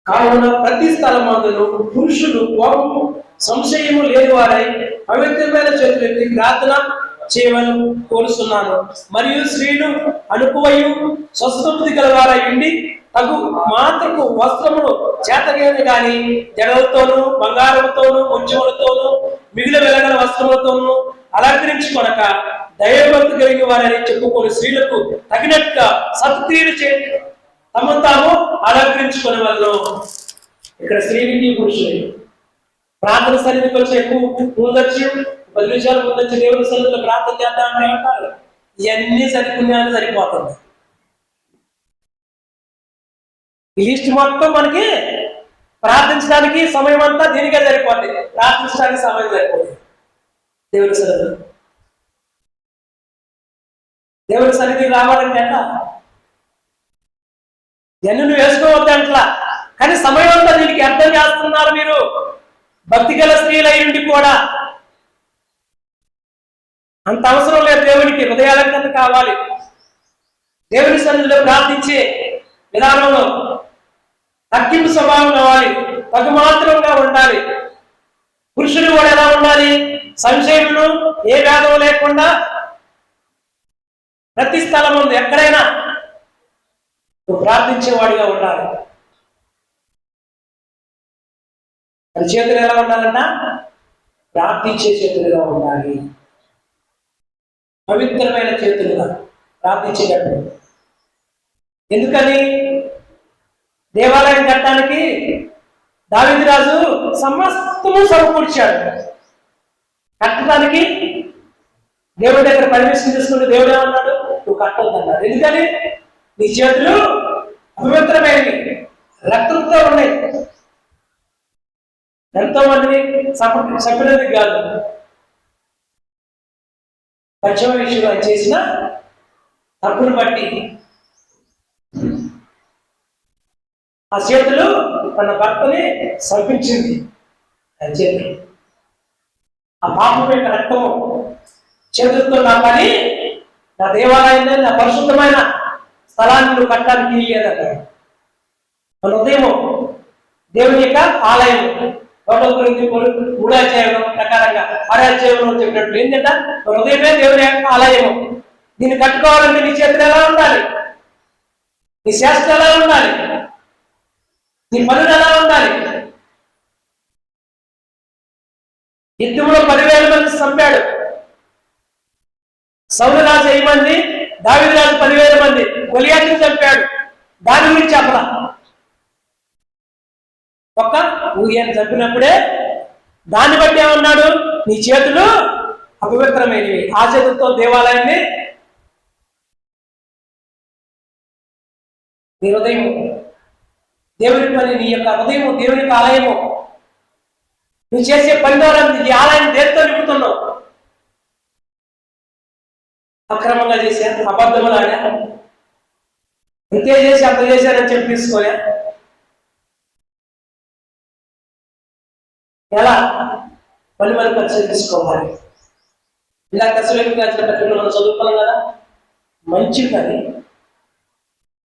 కావున ప్రతి స్థలమందును పురుషులు కోపము సంశయము లేని వారై పవిత్రమైన చేతులెత్తి ప్రార్థన చేయమని కోరుతున్నాను. మరియు స్త్రీలు అనుకువయు స్వస్థబుద్ధి గలవారై ఉండి తగు మాత్రపు వస్త్రమును చేతగేని గాని జడలతోనూ బంగారంతోనూ ముత్యములతోనూ మిగిలిన వెలగల వస్త్రములతోనూ అలంకరించుకొనక దైవభక్తి కలిగిన వారని చెప్పుకొని స్త్రీలకు తగినట్టుగా సత్క్రియలు చేయండి, తమను తాము అలంకరించుకునే వాళ్ళు. ఇక్కడ స్త్రీకి పురుషులు ప్రార్థన సన్నిధికి వచ్చి ఎక్కువ ముందొచ్చి 10 నిమిషాలు ముందొచ్చి దేవుని సన్నిధిలో ప్రార్థన చేద్దామని అంటారు. ఇవన్నీ సరిపుణ్యాలు సరిపోతుంది. ఈ లిస్ట్ మొత్తం మనకి ప్రార్థించడానికి సమయం అంతా దీనికే సరిపోతుంది. ప్రార్థించడానికి సమయం సరిపోతుంది. దేవుని సన్నిధి దేవుని సన్నిధికి రావాలంటే అట్లా ఎన్ను వేసుకోవద్దంట్లా, కానీ సమయం అంతా దీనికి అర్థం చేస్తున్నారు మీరు. భక్తి గల స్త్రీలు అయ్యుండి కూడా అంత అవసరం లేదు. దేవునికి హృదయాలంకరణ కావాలి. దేవుని సన్నిధిలో ప్రార్థించే విధానంలో తగ్గింపు స్వభావం కావాలి, తగు మాత్రంగా ఉండాలి. పురుషుడు కూడా ఎలా ఉండాలి? సంశయమును ఏ భేదం లేకుండా ప్రతి స్థలం ఉంది ఎక్కడైనా ప్రార్థించేవాడిగా ఉండాలి. అది చేతులు ఎలా ఉండాలన్నా ప్రార్థించే చేతులుగా ఉండాలి. పవిత్రమైన చేతులుగా ప్రార్థించేటట్టు. ఎందుకని? దేవాలయం కట్టడానికి దావీదు రాజు సమస్తము సమకూర్చాడు. కట్టడానికి దేవుడి దగ్గర పర్మిషన్ తీసుకుంటే దేవుడు ఏమన్నాడు? నువ్వు కట్టొద్దన్నాడు. ఎందుకని? నీ చేతులు అపవిత్రమైనవి, రక్తంతో ఉన్నాయి. ఎంతో మందిని చంపినది కాదు, పశ్చిమ విషయంలో చేసిన తప్పును బట్టి ఆ చేతులు తన భర్తని సంపించింది. ఆ చేతులు ఆ పాపం యొక్క రక్తము చేతులతో నా పని, నా దేవాలయాన్ని, నా పరిశుద్ధమైన స్థలాన్ని నువ్వు కట్టడానికి లేదన్నాడు. మన హృదయము దేవుని యొక్క ఆలయం. 1 కొరింథీయులు 3 ప్రకారంగా 6 చెప్పినట్లు ఏంటంటే హృదయమే దేవుని యొక్క ఆలయము. దీన్ని కట్టుకోవాలంటే నీ చేతులు ఎలా ఉండాలి? నీ శాస్త్రం ఎలా ఉండాలి? నీ పనులు ఎలా ఉండాలి? యుద్ధంలో 10,000 మంది చంపాడు. సౌలు రాజు 1000 మంది, దావీదు రాజు 10,000 మంది గొలియాతుని చంపాడు. దాని గురించి చెప్పలా. ఒక్క ఊరియాన్ని చంపినప్పుడే దాన్ని బట్టి ఏమన్నాడు? నీ చేతులు అపవిత్రమైనవి. ఆ చేతులతో దేవాలయాన్ని, నీ హృదయము దేవుని పని, నీ యొక్క హృదయము దేవుని యొక్క ఆలయము. నువ్వు చేసే పని ద్వారా ఈ ఆలయాన్ని దేనితో నింపుతున్నావు? అక్రమంగా చేశా, అబద్ధములు ఆడా, ఇంతే చేసి అంత చేశానని చెప్పి తీసుకోలే. ఎలా పని మనం పరిశీలించుకోవాలి. ఇలా కసలేకుండా మనం చదువుకున్నాం కదా, మంచి పని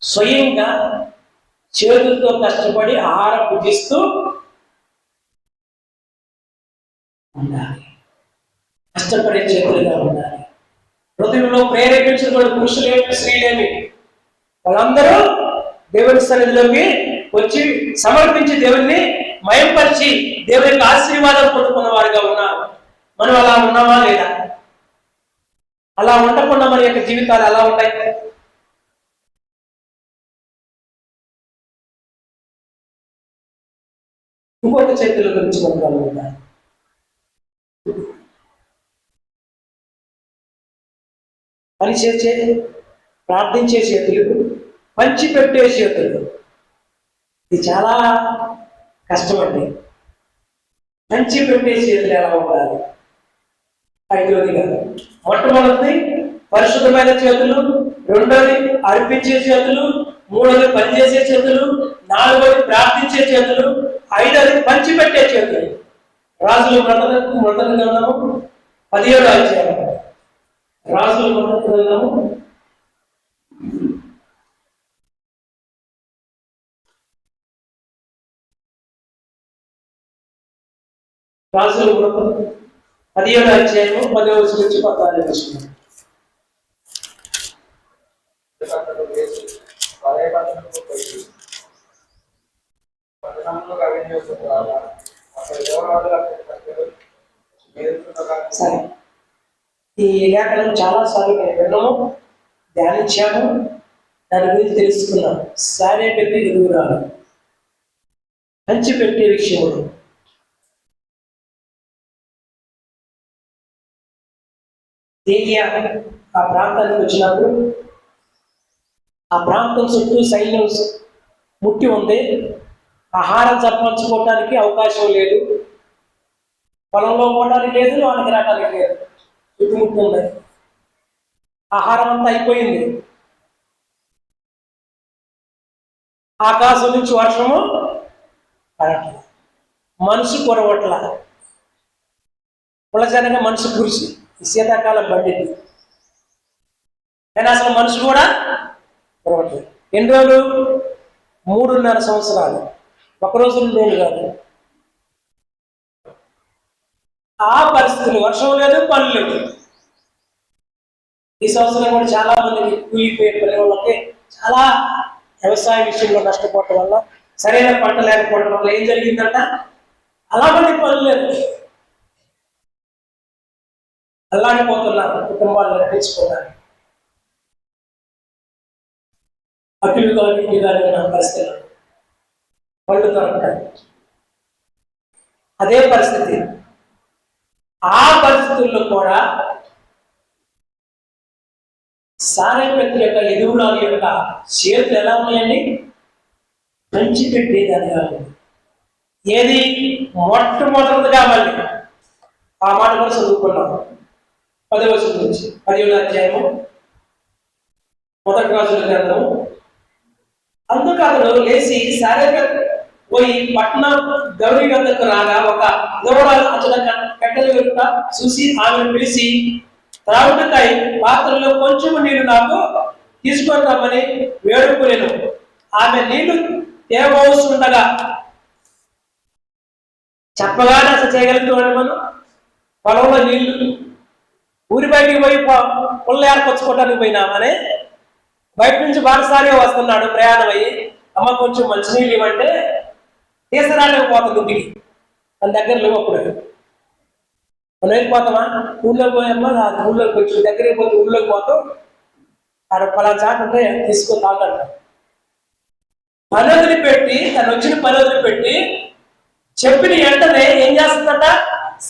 స్వయంగా చేతులతో కష్టపడి ఆహారం పుట్టిస్తూ ఉండాలి. కష్టపడే చేతులుగా ఉండాలి. హృదయంలో ప్రేరేపించిన కూడా పురుషులేమి స్త్రీలేమి వాళ్ళందరూ దేవుని సన్నిధిలోకి వచ్చి సమర్పించి దేవుణ్ణి మయంపరిచి దేవునికి ఆశీర్వాదం పొందుకున్న వారిగా ఉన్నారు. మనం అలా ఉన్నామా లేదా? అలా ఉండకుండా మన యొక్క జీవితాలు ఎలా ఉంటాయి? ఇంకొక చేతుల గురించి మనం పని చేసే ప్రార్థించే చేతులు, పంచిపెట్టే చేతులు. ఇది చాలా కష్టమండి. పంచిపెట్టే చేతులు ఎలా ఉండాలి? 5వదిగా మొట్టమొదటిది పరిశుద్ధమైన చేతులు, రెండోది అర్పించే చేతులు, మూడోది పనిచేసే చేతులు, నాలుగోది ప్రార్థించే చేతులు, ఐదోది పంచిపెట్టే చేతులు. రాజుల మొదటి గ్రంథము 17వ అధ్యాయం. రాజుల మొదటి గ్రంథము 17వ అధ్యాయము 10వ వచనం నుంచి 14వ వచనం. సరే, ఈ లేఖనం చాలాసార్లు నేను విన్నాము, ధ్యానించాము, దాని గురించి తెలుసుకున్నాము. సారే పెట్టి ఎదుగురాలు పంచిపెట్టే విషయంలో ఏలియా ఆ ప్రాంతానికి వచ్చినప్పుడు ఆ ప్రాంతం చుట్టూ సైన్యం ముట్టి ఉంది. ఆహారం సంపాదించుకోవటానికి అవకాశం లేదు, పొలంలో పోవడానికి లేదు, లోనికి రావడానికి లేదు, చుట్టుముట్టు ఉంది. ఆహారం అంతా అయిపోయింది. ఆకాశం నుంచి వర్షము పడట్ల, మనసు కొరవట్ల, పులజనగా మనసు కురిసి శీతాకాలం పండింది. కానీ అసలు మనిషి కూడా పొరవట్లేదు. ఎన్ని రోజులు? 3.5 సంవత్సరాలు. ఒకరోజు 2 రోజులు కాదు. ఆ పరిస్థితులు, వర్షం లేదు, పనులు లేదు. ఈ సంవత్సరం కూడా చాలా మందికి కూలిపోయే పని వాళ్ళకి చాలా వ్యవసాయ విషయంలో నష్టపోవటం వల్ల, సరైన పంట లేకపోవడం వల్ల ఏం జరిగిందంట, అలా మంది పనులు లేదు, అల్లాడిపోతున్నారు కుటుంబాలు నడిపించుకోవడానికి. అటులు కానీ ఇటు కానీ నా పరిస్థితులు పళ్ళు దొరకటాయి. అదే పరిస్థితి. ఆ పరిస్థితుల్లో కూడా సారేపతి యొక్క ఎదుగుడాల యొక్క చేతులు ఎలా ఉన్నాయండి? మంచి పెట్టేదానిగా ఉంది. ఏది మొట్టమొదటిగా మళ్ళీ ఆ మాట కూడా చదువుకున్నాము 10వ వచనం నుంచి 17వ అధ్యాయము మొదటి రాజుల గ్రంథము. అందుకు అతడు లేచి సారేపతి పోయి పట్నం గౌరీ వద్దకు రాగా ఒక విధవరాలు అతడు కట్టెలు వెనుక చూసి ఆమెను పిలిచి, త్రాగుటకై పాత్రలో కొంచెము నీళ్లు నాకు తీసుకొని రమ్మని వేడుకునేను. ఆమె నీళ్లు తేవస్తుండగా చెప్పగానే అసలు చేయగలుగుతామని మనం పొలంలో నీళ్లు ఊరి బయటికి పోయి పుల్ల ఏర్పరచుకోవటానికి పోయినామని బయట నుంచి బాటసారిగా వస్తున్నాడు ప్రయాణం అయ్యి, అమ్మ కొంచెం మంచినీళ్ళు ఇవ్వంటే తీసుకురాలేక పోతుంది ఇంటికి. మన దగ్గర లేవు. అప్పుడు మనం వెళ్ళిపోతామా? ఊళ్ళోకి పోయమ్మా, ఊళ్ళోకి కొంచెం దగ్గరికి పోతే ఊళ్ళోకి పోతాం, ఆడ పలానా చాటు ఉంటే తీసుకొని తాగంట. పని వదిలిపెట్టి, తను వచ్చిన పని వదిలిపెట్టి చెప్పిన వెంటనే ఏం చేస్తుందట?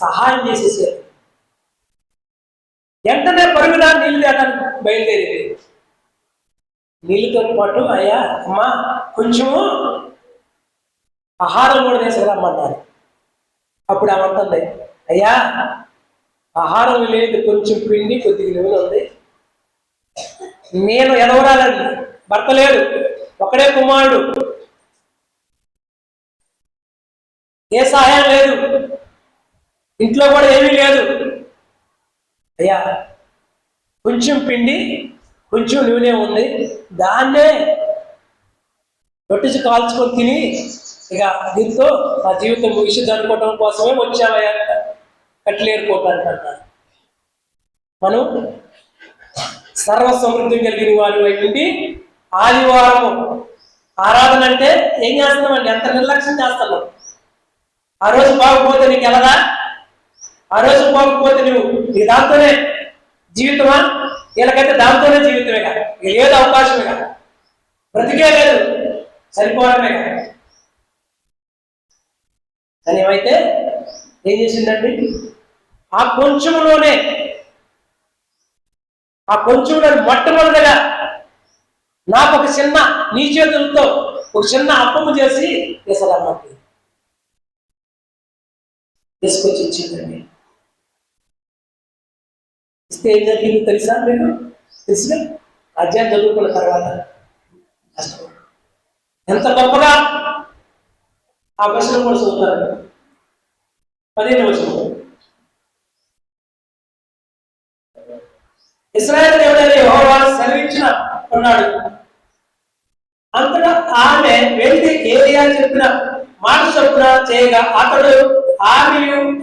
సహాయం చేసేసారు. వెంటనే పరుగున నీళ్ళు తేడానికి బయలుదేరింది. నీళ్ళతో పాటు, అయ్యా అమ్మా కొంచెము ఆహారం కూడా తీసుకురమ్మన్నారు. అప్పుడు ఏమంటుంది? అయ్యా ఆహారం లేదు, కొంచెం పిండి, కొద్దిగా నూనె ఉంది. నేను ఎదవరాలండి, భర్త లేడు, ఒకడే కుమారుడు, ఏ సహాయం లేదు, ఇంట్లో కూడా ఏమీ లేదు. అయ్యా కొంచెం పిండి, కొంచెం నూనె ఉంది, దాన్నే రొట్టెసి కాల్చుకొని తిని ఇక దీంతో నా జీవితం ముగిసి అనుకోవటం కోసమే వచ్చామయ్యా కట్లేరుకోవటానికి అన్నారు. మనం సర్వ సమృద్ధి కలిగిన వారి నుండి ఆదివారము ఆరాధన అంటే ఏం చేస్తున్నామండి? ఎంత నిర్లక్ష్యం చేస్తున్నాం. ఆ రోజు బాగుపోతే నీకు ఎలాగా? ఆ రోజు పోకపోతే నువ్వు నీ దాంతోనే జీవితమా? వీళ్ళకైతే దాంతోనే జీవితమే కదా, ఏదో అవకాశమే కదా, బ్రతికే లేదు, సరిపోవడమే కదా. కానీ ఏమైతే ఏం చేసిందండి? ఆ కొంచెంలోనే మొట్టమొదటిగా నాకు ఒక చిన్న నీ చేతులతో ఒక చిన్న అప్పము చేసి తీసుకురామ్మకి తీసుకొచ్చి ఇచ్చిందండి. ఇస్తే ఏం జరిగింది తెలుసా మీకు? తెలుసుగా రాజ్యాన్ని చదువుకున్న తర్వాత కష్టం ఎంత గొప్పగా ఆ వచనం కూడా చదువుతారు. 15వ వచనం, ఇశ్రాయేలు దేవుడైన యెహోవా సెలవిచ్చిన ఉన్నాడు. అంతటా ఆమె వెళ్ళి ఏలియా చెప్పిన మాట చొప్పున చేయగా అతడు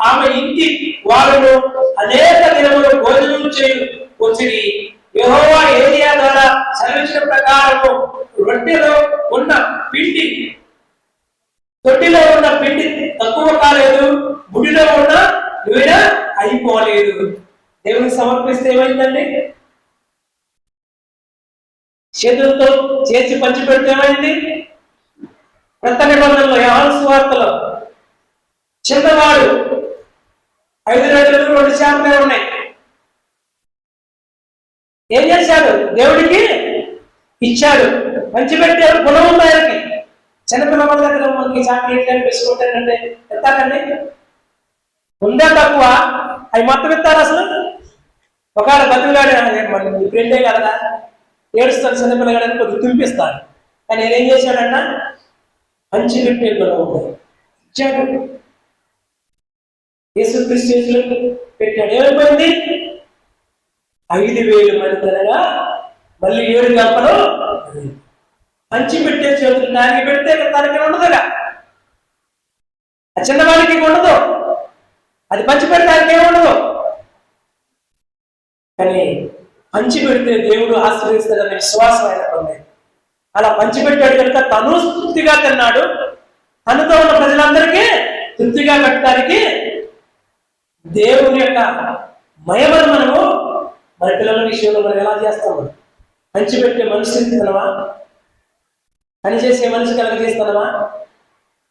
ఆమె ఇంటి వారును అనేక దినములు భోజనం చేయి వచ్చింది. యెహోవా ఏలియా ద్వారా సెలవిచ్చిన ప్రకారము రొట్టెలో ఉన్న పిండి తొట్టిలో ఉన్న పిండి తక్కువ కాలేదు, గుడిలో ఉన్న నూనె అయిపోలేదు. దేవునికి సమర్పిస్తే ఏమైందండి? చేతులతో చేసి పంచి పెడితే ఏమైంది? కొత్త నిబంధనలో యోహాను సువార్తలో చిన్నవాడు 5 రొట్టెలు 2 చేపలే ఉన్నాయి. ఏం చేశాడు? దేవుడికి ఇచ్చాడు, పంచిపెట్టాడు. గుణం ఉంది ఆయనకి. చిన్నపిల్లల దగ్గర మనకి చాక్లెట్ కానీ బిస్కెట్ ఏంటంటే ఎత్తారండి, ఉందా తక్కువ అవి మొత్తం ఇస్తారు. అసలు ఒకవేళ బతుకులాడే మన ఫ్రెండే కదా ఏడుస్తాడు చిన్నపిల్లగాడని కొద్దిగా తుంపిస్తాడు. కానీ నేనేం చేశాడన్న పంచిపెట్టే గుణం ఉంది, ఇచ్చాడు. యేసుక్రీస్తు చేతులు పెట్టాడు. ఏమైపోయింది? 5,000 మంది తినగా మళ్ళీ 7 గంపలు పంచి పెట్టే చేతులు దానికి పెడితే తనకి ఉండదుగా, ఆ చిన్నవాడికి ఉండదు. అది పంచి పెడితే దానికి ఏముండదు. కానీ పంచి పెడితే దేవుడు ఆశ్రయిస్తాడనే విశ్వాసం ఆయన ఉంది. అలా పంచిపెట్టాడు కనుక తను తృప్తిగా తిన్నాడు. తనతో ఉన్న ప్రజలందరికీ తృప్తిగా పెట్టడానికి దేవుని యొక్క మహిమను మనము మన పిల్లల విషయంలో మనం ఎలా చేస్తాము? పంచిపెట్టే మనిషి తినవా? పనిచేసే మనిషి కలగజేస్తున్నావా?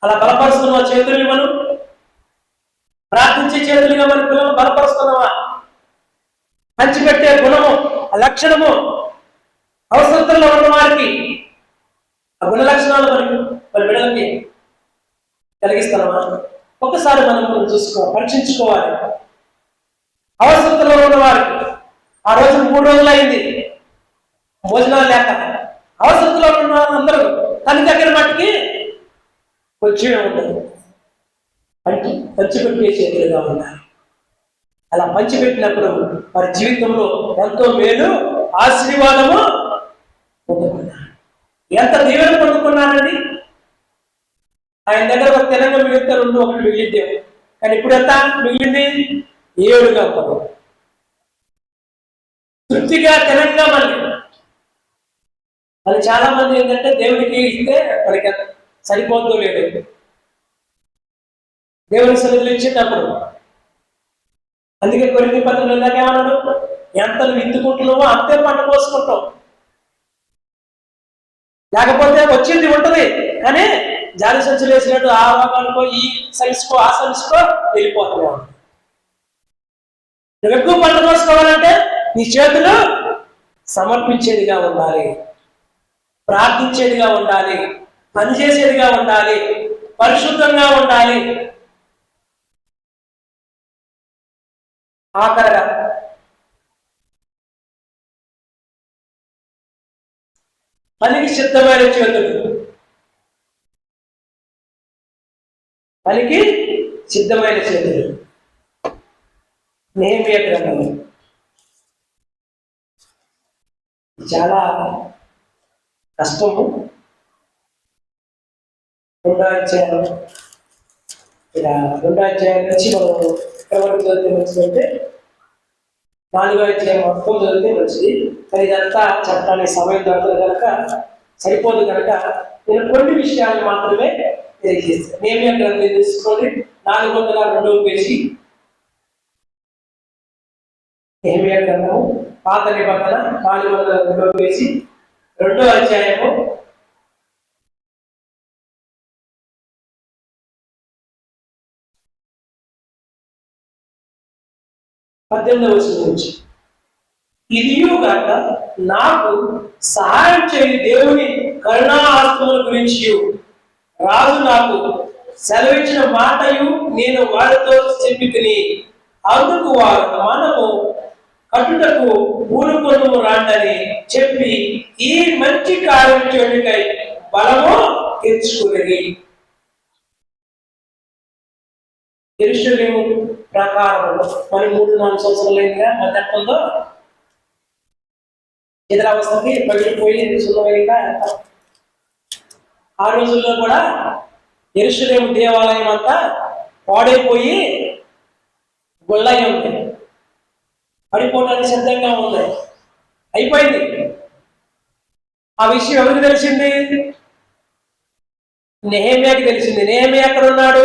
అలా బలపరుస్తున్నావా? చేతులు మనం ప్రార్థించే చేతులుగా మన పిల్లలు బలపరుస్తున్నావా? పంచిపెట్టే గుణము, ఆ లక్షణము అవసరంలో ఉన్న వారికి ఆ గుణ లక్షణాలు మన బిడ్డలకి కలిగిస్తున్నావా? ఒకసారి మనం చూసుకోవాలి, పరీక్షించుకోవాలి. అవసరంలో ఉన్న వారికి ఆ రోజు 3 రోజులు అయింది భోజనాలు లేక, అవసరంలో ఉన్న అందరూ తన దగ్గర మట్టికి కొంచెం ఉండదు. పంచిపెట్టే చేతులుగా ఉన్నారు. అలా పంచిపెట్టినప్పుడు వారి జీవితంలో ఎంతో మేలు ఆశీర్వాదము పొందుకున్నారు. ఎంత దీవెన పొందుకున్నారండి? ఆయన దగ్గర ఒక తెలంగాణ మిగిలితే 2 1 మిగిలిద్దే, కానీ ఇప్పుడు ఎంత మిగిలింది? 7 గంపలు. తృప్తిగా తెలంగా మళ్ళీ చాలా మంది ఏంటంటే దేవుడికి ఇస్తే మనకి సరిపోతుందో లేదు. దేవుని సన్నిధిలో ఇచ్చేటప్పుడు అందుకే కొన్ని పద్ధతులు ఇందాకేమన్నాడు? ఎంత విత్తుకుంటున్నావో అంతే పంట కోసుకుంటావు. లేకపోతే వచ్చింది ఉంటుంది, కానీ జాలి సంచులు వేసినట్టు ఆ భాగానికో ఈ సైజుకో ఆ సైజుకో వెళ్ళిపోతున్నావు. నువ్వు ఎక్కువ పంట కోసుకోవాలంటే నీ చేతులు సమర్పించేదిగా ఉండాలి, ప్రార్థించేదిగా ఉండాలి, పనిచేసేదిగా ఉండాలి, పరిశుద్ధంగా ఉండాలి. ఆఖరగా పనికి సిద్ధమైన చేతులు, పనికి సిద్ధమైన చేతులు. నెహెమ్యా గ్రంథం చాలా కష్టము. 2వ అధ్యాయం ఇలా 2వ అధ్యాయం నుంచి మనం ఎవరికి చదివితే మంచిదంటే 4వ అధ్యాయం మొత్తం చదివితే మంచిది. కానీ ఇదంతా చెప్పడానికి సమయం దొరకదు కనుక సరిపోదు కనుక నేను కొన్ని విషయాలు మాత్రమే తెలియజేస్తాను. నెహెమ్యా గ్రంథం తీసుకోండి, 402వ పేజీ. నెహెమ్యా గ్రంథము పాత నిబంధన 402వ పేజీ, 2వ అధ్యాయము 18వ వచనం నుంచి. ఇదియుగాక నాకు సహాయం చేయి దేవుని కరుణా ఆత్మల గురించి రాజు నాకు సెలవిచ్చిన మాటయు నేను వారితో చెప్పి తిని, అందుకు వారు మనము కట్టుటకు పూనుకొనుము రాండని చెప్పి ఈ మంచి కార్యం చేయడానికై బలము తెచ్చుకునేది. యెరూషలేము ప్రకారం మరి 3-4 సంవత్సరాలైందిగా మన ఎట్టుందో ఎదురవస్థకి పగిలిపోయి సున్నమైందా. ఆ రోజుల్లో కూడా యెరూషలేము దేవాలయం అంతా పాడైపోయి గుళ్ళై ఉంది, పడిపోవడానికి సిద్ధంగా ఉంది, అయిపోయింది. ఆ విషయం ఎవరికి తెలిసింది? నెహెమ్యాకి తెలిసింది. నెహెమ్యా ఎక్కడ ఉన్నాడు?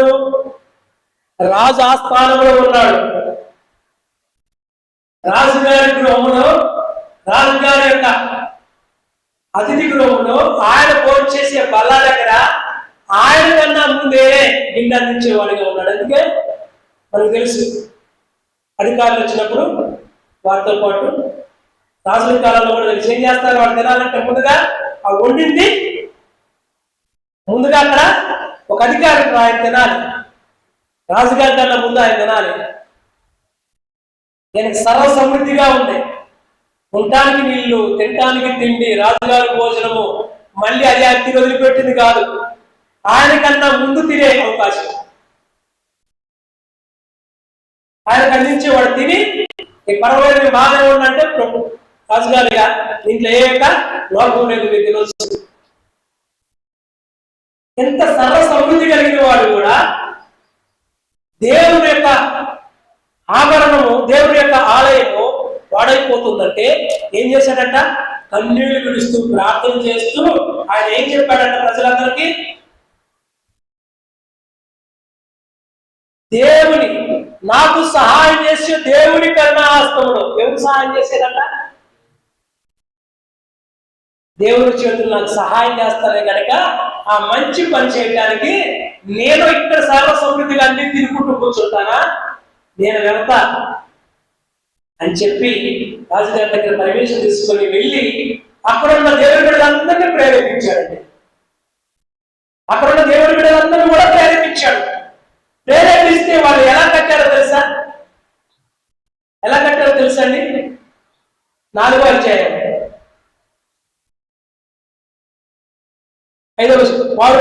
రాజు ఆస్థానంలో ఉన్నాడు. రాజుగారి గృహంలో, రాజుగారి యొక్క అతిథి గృహంలో ఆయన భోజనం చేసే బల్ల దగ్గర ఆయన కన్నా ముందే గిన్నె అందించేవాడిగా ఉన్నాడు. అందుకే మనకు తెలుసు అధికారులు వచ్చినప్పుడు వారితో పాటు రాజుల కాలంలో కూడా తెలిసి ఏం చేస్తారు, వాళ్ళు తినాలంటే ముందుగా ఆ వండింది ముందుగా అక్కడ ఒక అధికారి ఆయన తినాలి, రాజుగారి కన్నా ముందు ఆయన తినాలి. ఆయనకి సర్వ సమృద్ధిగా ఉంది, ఉండటానికి నీళ్లు, తినటానికి తిండి, రాజుగారి భోజనము, మళ్ళీ అది అతి వదిలిపెట్టింది కాదు, ఆయన కన్నా ముందు తినే అవకాశం ఆయనకు అందించేవాడు. తిని ఈ పర్వాలేదు బాగానే ఉండంటే రాజుగారిగా దీంట్లో ఏ యొక్క లోపం లేదు, మీరు తినొచ్చు. ఎంత సర్వ సమృద్ధి కలిగిన వాడు కూడా దేవుని యొక్క ఆభరణము, దేవుని యొక్క ఆలయము వాడైపోతుందంటే ఏం చేశాడంట? కన్నీళ్లు విడుస్తూ ప్రార్థన చేస్తూ ఆయన ఏం చెప్పాడంట ప్రజలందరికీ? దేవుని నాకు సహాయం చేసే దేవుని కన్నా హస్తములో. ఎవరు సహాయం చేసేదంట? దేవుని చేతులు నాకు సహాయం చేస్తానే కనుక ఆ మంచి పని చేయడానికి నేను ఇక్కడ సర్వ సమృద్ధిగా అన్ని తిరుగుకుంటూ కూర్చుంటానా, నేను వెళ్తా అని చెప్పి రాజుగారి దగ్గర పర్మిషన్ తీసుకొని వెళ్ళి అక్కడున్న దేవుడి బిడ్డలందరినీ ప్రేరేపించాడండి. అక్కడున్న దేవుడి బిడ్డలందరినీ కూడా ప్రేరేపించాడు. ప్రేరేపిస్తే వాళ్ళు ఎలా కట్టారో తెలుసా? ఎలా కట్టారో తెలుసా అండి? 4వ అధ్యాయం 5వ వచనం. వారు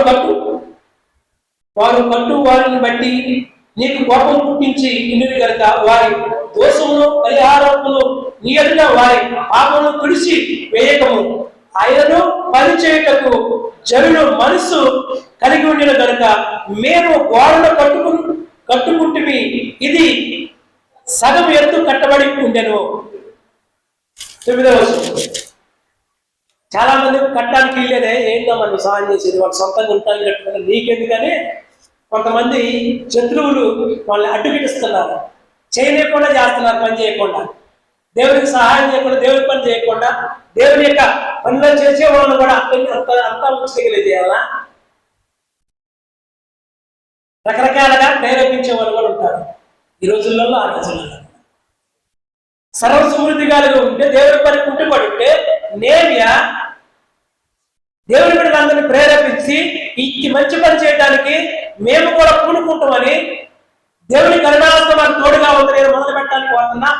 కట్టు వారిని బట్టి నీకు కోపం పుట్టించి ఇన్నుని కనుక వారి దోషమును పరిహారమును నీ ఎదుట వారి పాపమును తుడిచి వేయకము, ఆయనను పని చేయుటకు జనులు మనసు కలిగి ఉండిన కనుక మేము గోడను కట్టుకుంటుమి, ఇది సగం ఎత్తు కట్టబడి ఉండెను. 9వ వచనం. చాలా మంది కట్టడానికి వెళ్ళేదే, ఏంటో మనం సహాయం చేసేది, వాళ్ళు సొంతంగా ఉంటాను కట్టుకుని నీకెందుకని కొంతమంది శత్రువులు వాళ్ళని అడ్డుగిస్తున్నారు, చేయలేకుండా చేస్తున్నారు, పని చేయకుండా, దేవునికి సహాయం చేయకుండా, దేవుని పని చేయకుండా, దేవుని యొక్క పనిలో చేసే వాళ్ళని కూడా అంతా ఉంచగలిగే చేయాలా? రకరకాలుగా ప్రేరేపించే వాళ్ళు కూడా ఉంటారు ఈ రోజుల్లో. ఆ రోజులలో సర్వ సమృద్ధిగా ఉంటే దేవుడి పని కుంటుపడి ఉంటే నేమ్యా దేవుడి బిడ్డలందరినీ ప్రేరేపించి ఈ మంచి పని చేయడానికి మేము కూడా పూనుకుంటామని, దేవుని కరుణాస్తం నాకు తోడుగా ఉంది, నేను మొదలు పెట్టడానికి పోతున్నా,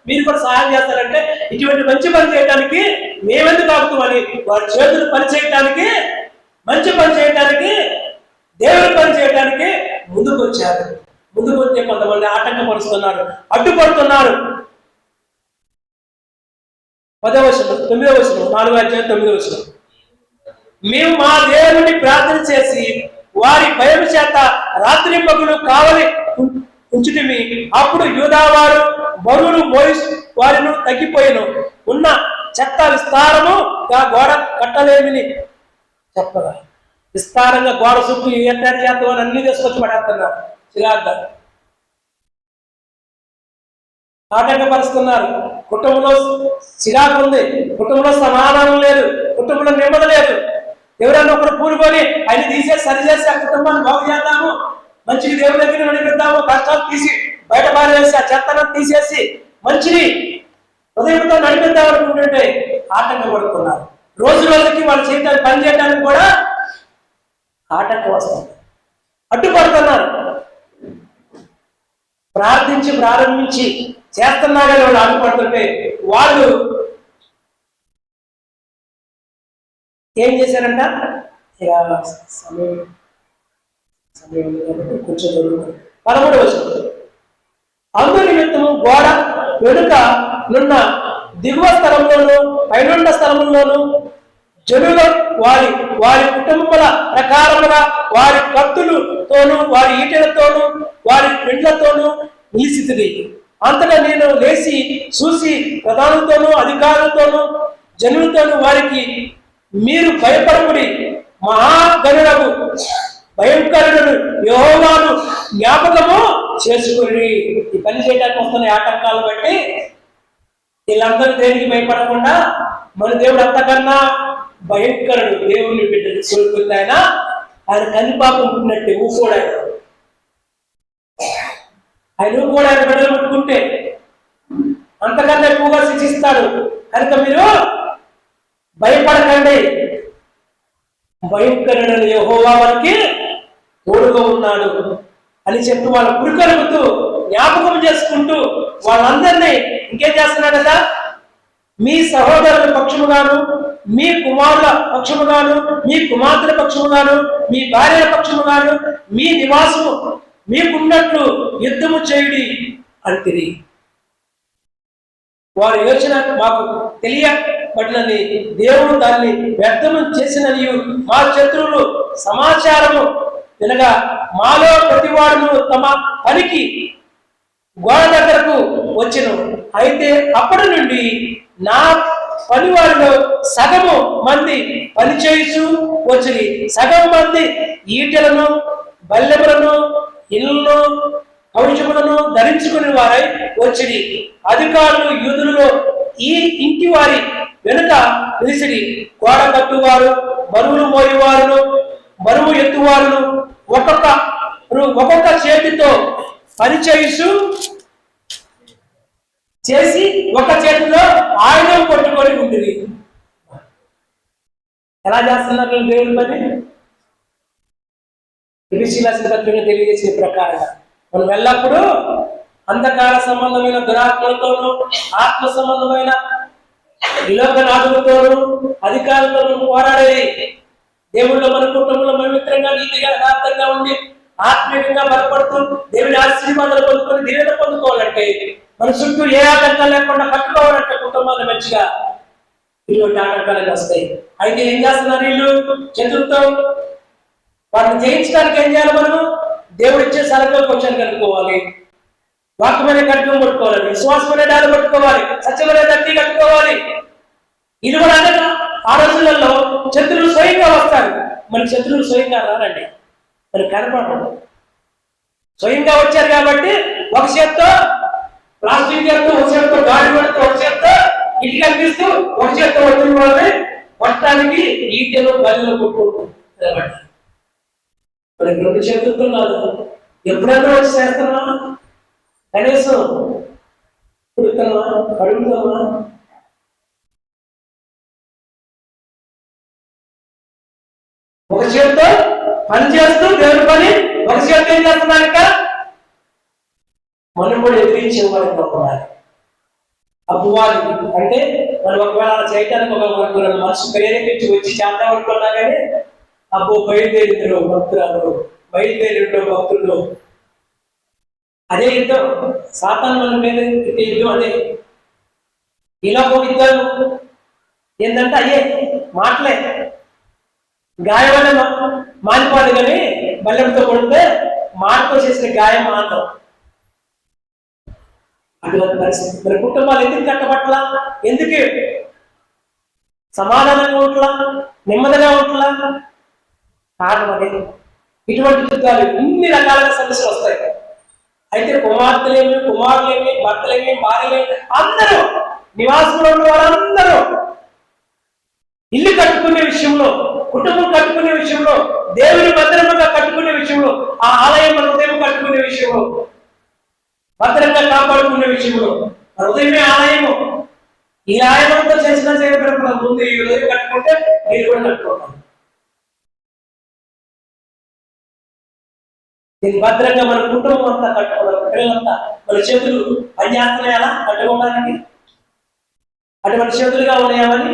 మీరు కూడా సహాయం చేస్తారంటే ఇటువంటి మంచి పని చేయడానికి మేమెందుకు ఆగుతామని వారి చేతులు పని చేయడానికి, మంచి పని చేయడానికి, దేవుని పని చేయడానికి ముందుకు వచ్చారు. ముందుకు వచ్చే కొంతమంది ఆటంకపరుస్తున్నారు, అడ్డుపడుతున్నారు. 10వ వచనం, 9వ వచనం, 4వ అధ్యాయం 9వ వచనం. మేము మా దేవుని ప్రార్థన చేసి వారి భయం చేత రాత్రి పగులు కావలి ఉంచుటిమి, అప్పుడు యూదావారు బరువులు మోయి వారిను తగ్గిపోయిను, ఉన్న చెత్త విస్తారముగా గోడ కట్టలేమిని చెప్పగా. విస్తారంగా గోడ చుట్టూ ఎంటర్ చేద్దామని అన్ని తీసుకొచ్చి పడేస్తున్నారు, చిరాగ్గా ఆటంకపరుస్తున్నారు. కుటుంబంలో చిరాకు ఉంది, కుటుంబంలో సమాధానం లేదు, కుటుంబంలో నెమ్మది లేదు. ఎవరైనా ఒకరు పూనుకొని ఆయన తీసేసి సరిచేసి ఆ కుటుంబాన్ని బాగు చేద్దాము, మంచిగా దేవుడి దగ్గర నడిపిద్దాము, కష్టాలు తీసి బయట పారేసి ఆ చెత్తను తీసేసి మంచిని హృదయంతో నడిపిద్దాం అనుకుంటుంటే ఆటంకపడుతున్నారు. రోజు రోజుకి వాళ్ళు చేయడానికి పని చేయడానికి కూడా ఆటంకం వస్తుంది, అడ్డుపడుతున్నారు. ప్రార్థించి ప్రారంభించి చేస్తున్నా కానీ వాళ్ళు ఆటపడుతుంటే వాళ్ళు ఏం చేశారంట? ఇక సమయం సమయం కొంచెం 13వ వచనం. అందు నిమిత్తము గోడ వెనుక నున్న దిగువ స్థలంలోను పైనుండ స్థలంలోను జనుల వారి వారి కుటుంబముల ప్రకారముగా వారి కత్తులతోనూ వారి ఈటెలతోనూ వారి పెండ్లతోనూ నిలిచితిరి. అంతటా నేను లేచి చూసి ప్రధానులతోనూ అధికారులతోనూ జనులతోనూ వారికి, మీరు భయపడకుడి, మహాగణులకు భయంకరుడు యెహోవాను జ్ఞాపకము చేసుకుని. ఈ పని చేయడానికి వస్తున్న ఆటంకాలు బట్టి వీళ్ళందరూ దేనికి భయపడకుండా మన దేవుడు అంతకన్నా భయంకరుడు, దేవుని బిడ్డలు కోరుకుంది ఆయన కనిపాపం పుట్టినట్టే ఊకోడు ఆయన ఊకోడు. ఆయన బిడ్డలు ముట్టుకుంటే అంతకన్నా ఎక్కువగా శిక్షిస్తాడు. కనుక మీరు భయపడకండి, భయంకరుడని యెహోవా మనకి తోడుగా ఉన్నాడు అని చెప్పి వాళ్ళ పురికలుగుతూ జ్ఞాపకం చేసుకుంటూ వాళ్ళందరినీ ఇంకేం చేస్తున్నాడు కదా, మీ సహోదరుల పక్షముగాను, మీ కుమారుల పక్షముగాను, మీ కుమార్తెల పక్షముగాను, మీ భార్యల పక్షముగాను, మీ నివాసము మీకున్నట్లు యుద్ధము చేయుడి అంటిరి. వారి యోచన మాకు తెలియబడినది, దేవుడు దాన్ని వ్యర్థము చేసినది. మా శత్రువులు సమాచారము వినగా మాలో ప్రతివాడును తమ పనికి గోడ దగ్గరకు వచ్చెను. అయితే అప్పటి నుండి నా పని వారిలో సగము మంది పని చేయుచు వచ్చి, సగం మంది ఈటెలను బల్లెములను ఇళ్ళను కవచములను ధరించుకుని వారై వచ్చిరి. అధికారులు యూదులలో ఈ ఇంటి వారి వెనుక నిలిచిరి. గోడ కట్టువారు, బరువులు మోయేవారును బరువు ఎత్తువారును ఒక్కొక్క చేతితో పని చేసి ఒక చేతిలో ఆయుధం పట్టుకొని ఉంటుంది. ఎలా చేస్తున్నారు దేవుని పని? పత్రిక తెలియజేసే ప్రకారంగా మనం ఎల్లప్పుడూ అంధకార సంబంధమైన దురాత్మలతోనూ ఆత్మ సంబంధమైన విలోకనాథులతోనూ అధికారులతోనూ పోరాడేది. దేవుళ్ళు మన కుటుంబంలో పవిత్రంగా నీతిగా యథార్థంగా ఉండి ఆత్మీయంగా బలపడుతూ దేవుని ఆశీర్వాదాలు పొందుకొని దీవెన పొందుకోవాలంటే మన చుట్టూ ఏ ఆటంకాలు లేకుండా కట్టుకోవాలంటే కుటుంబాన్ని మంచిగా ఇటువంటి ఆటంకాలు వస్తాయి. అయితే ఏం చేస్తున్నారు వీళ్ళు? చేతులతో వాటిని జయించడానికి ఏం చేయాలి? మనము దేవుడు ఇచ్చే సరకులకు వచ్చాను కట్టుకోవాలి, వాక్యమైన కట్టుకొని పట్టుకోవాలి, విశ్వాసమైన డాలు పట్టుకోవాలి, సత్యమైన దత్తి కట్టుకోవాలి. ఇది కూడా అదే. ఆ రోజులలో శత్రువులు స్వయంగా వస్తారు. మన శత్రువులు స్వయంగా రారండి, మరి కనపడరు. స్వయంగా వచ్చారు కాబట్టి ఒక చేత్తో ప్లాస్టిక్ చేస్తూ, ఒక చేత్తో గాడి పడుతూ, ఒక చేత్తో ఇటు కనిపిస్తూ, ఒక చేత్తో వచ్చిన వాళ్ళని పట్టడానికి ఈటెలు బలిలో కొట్టుకుంటారు. మనకి 2 చేతులతో కాదు, ఎప్పుడైనా వచ్చి చేస్తున్నా కనీసం పుడుతున్నా అడుగుతున్నా. ఒక చేతితో పని చేస్తూ దేవుని పని, ఒక చేతితో ఏం చేస్తున్నాక మనం కూడా ఎదిరించేవాడు ఉండాలి. అపవాది అంటే మనం ఒకవేళ అలా చేయటానికి ఒక మనసు ప్రేరేపించి వచ్చి చేద్దాం అనుకున్నా కానీ అబ్బో బయలుదేరిందో భక్తురాలు, బయలుదేరిందో భక్తులు, అదే యుద్ధం. సాతాను మన మీద యుద్ధం అదే. ఇలా ఒక యుద్ధం ఏంటంటే అయ్యే మాటలే. గాయమనే మానిపోదు కానీ బల్లెంతో కొడితే మాటతో చేసిన గాయం మానడం. అటువంటి పరిస్థితి. మరి కుటుంబాలు ఎందుకు కట్టబట్ల? ఎందుకు సమాధానంగా ఉంటలా, నెమ్మదిగా ఉంటలా? కారణం అదే. ఇటువంటి యుద్ధాలు ఇన్ని రకాలుగా సమస్యలు వస్తాయి. అయితే కుమార్తెలేమి, కుమారులేమి, భర్తలేమి, భార్యలేమి అందరూ, నివాసంలో ఉన్న వాళ్ళందరూ ఇల్లు కట్టుకునే విషయంలో, కుటుంబం కట్టుకునే విషయంలో, దేవుని భద్రంగా కట్టుకునే విషయంలో, ఆ ఆలయం హృదయం కట్టుకునే విషయంలో, భద్రంగా కాపాడుకునే విషయంలో, హృదయమే ఆలయము. ఈ ఆలయంతో చేసిన చేయడం ముందు ఈ హృదయం కట్టుకుంటే మీరు కూడా కట్టుకోవాలి. దీన్ని భద్రంగా మన కుటుంబం అంతా కట్టుకోవాలి. పిల్లలంతా మన చేతులు పని చేస్తున్నాయి అలా పట్టుకోవడానికి, అటువంటి చేతులుగా ఉన్నాయని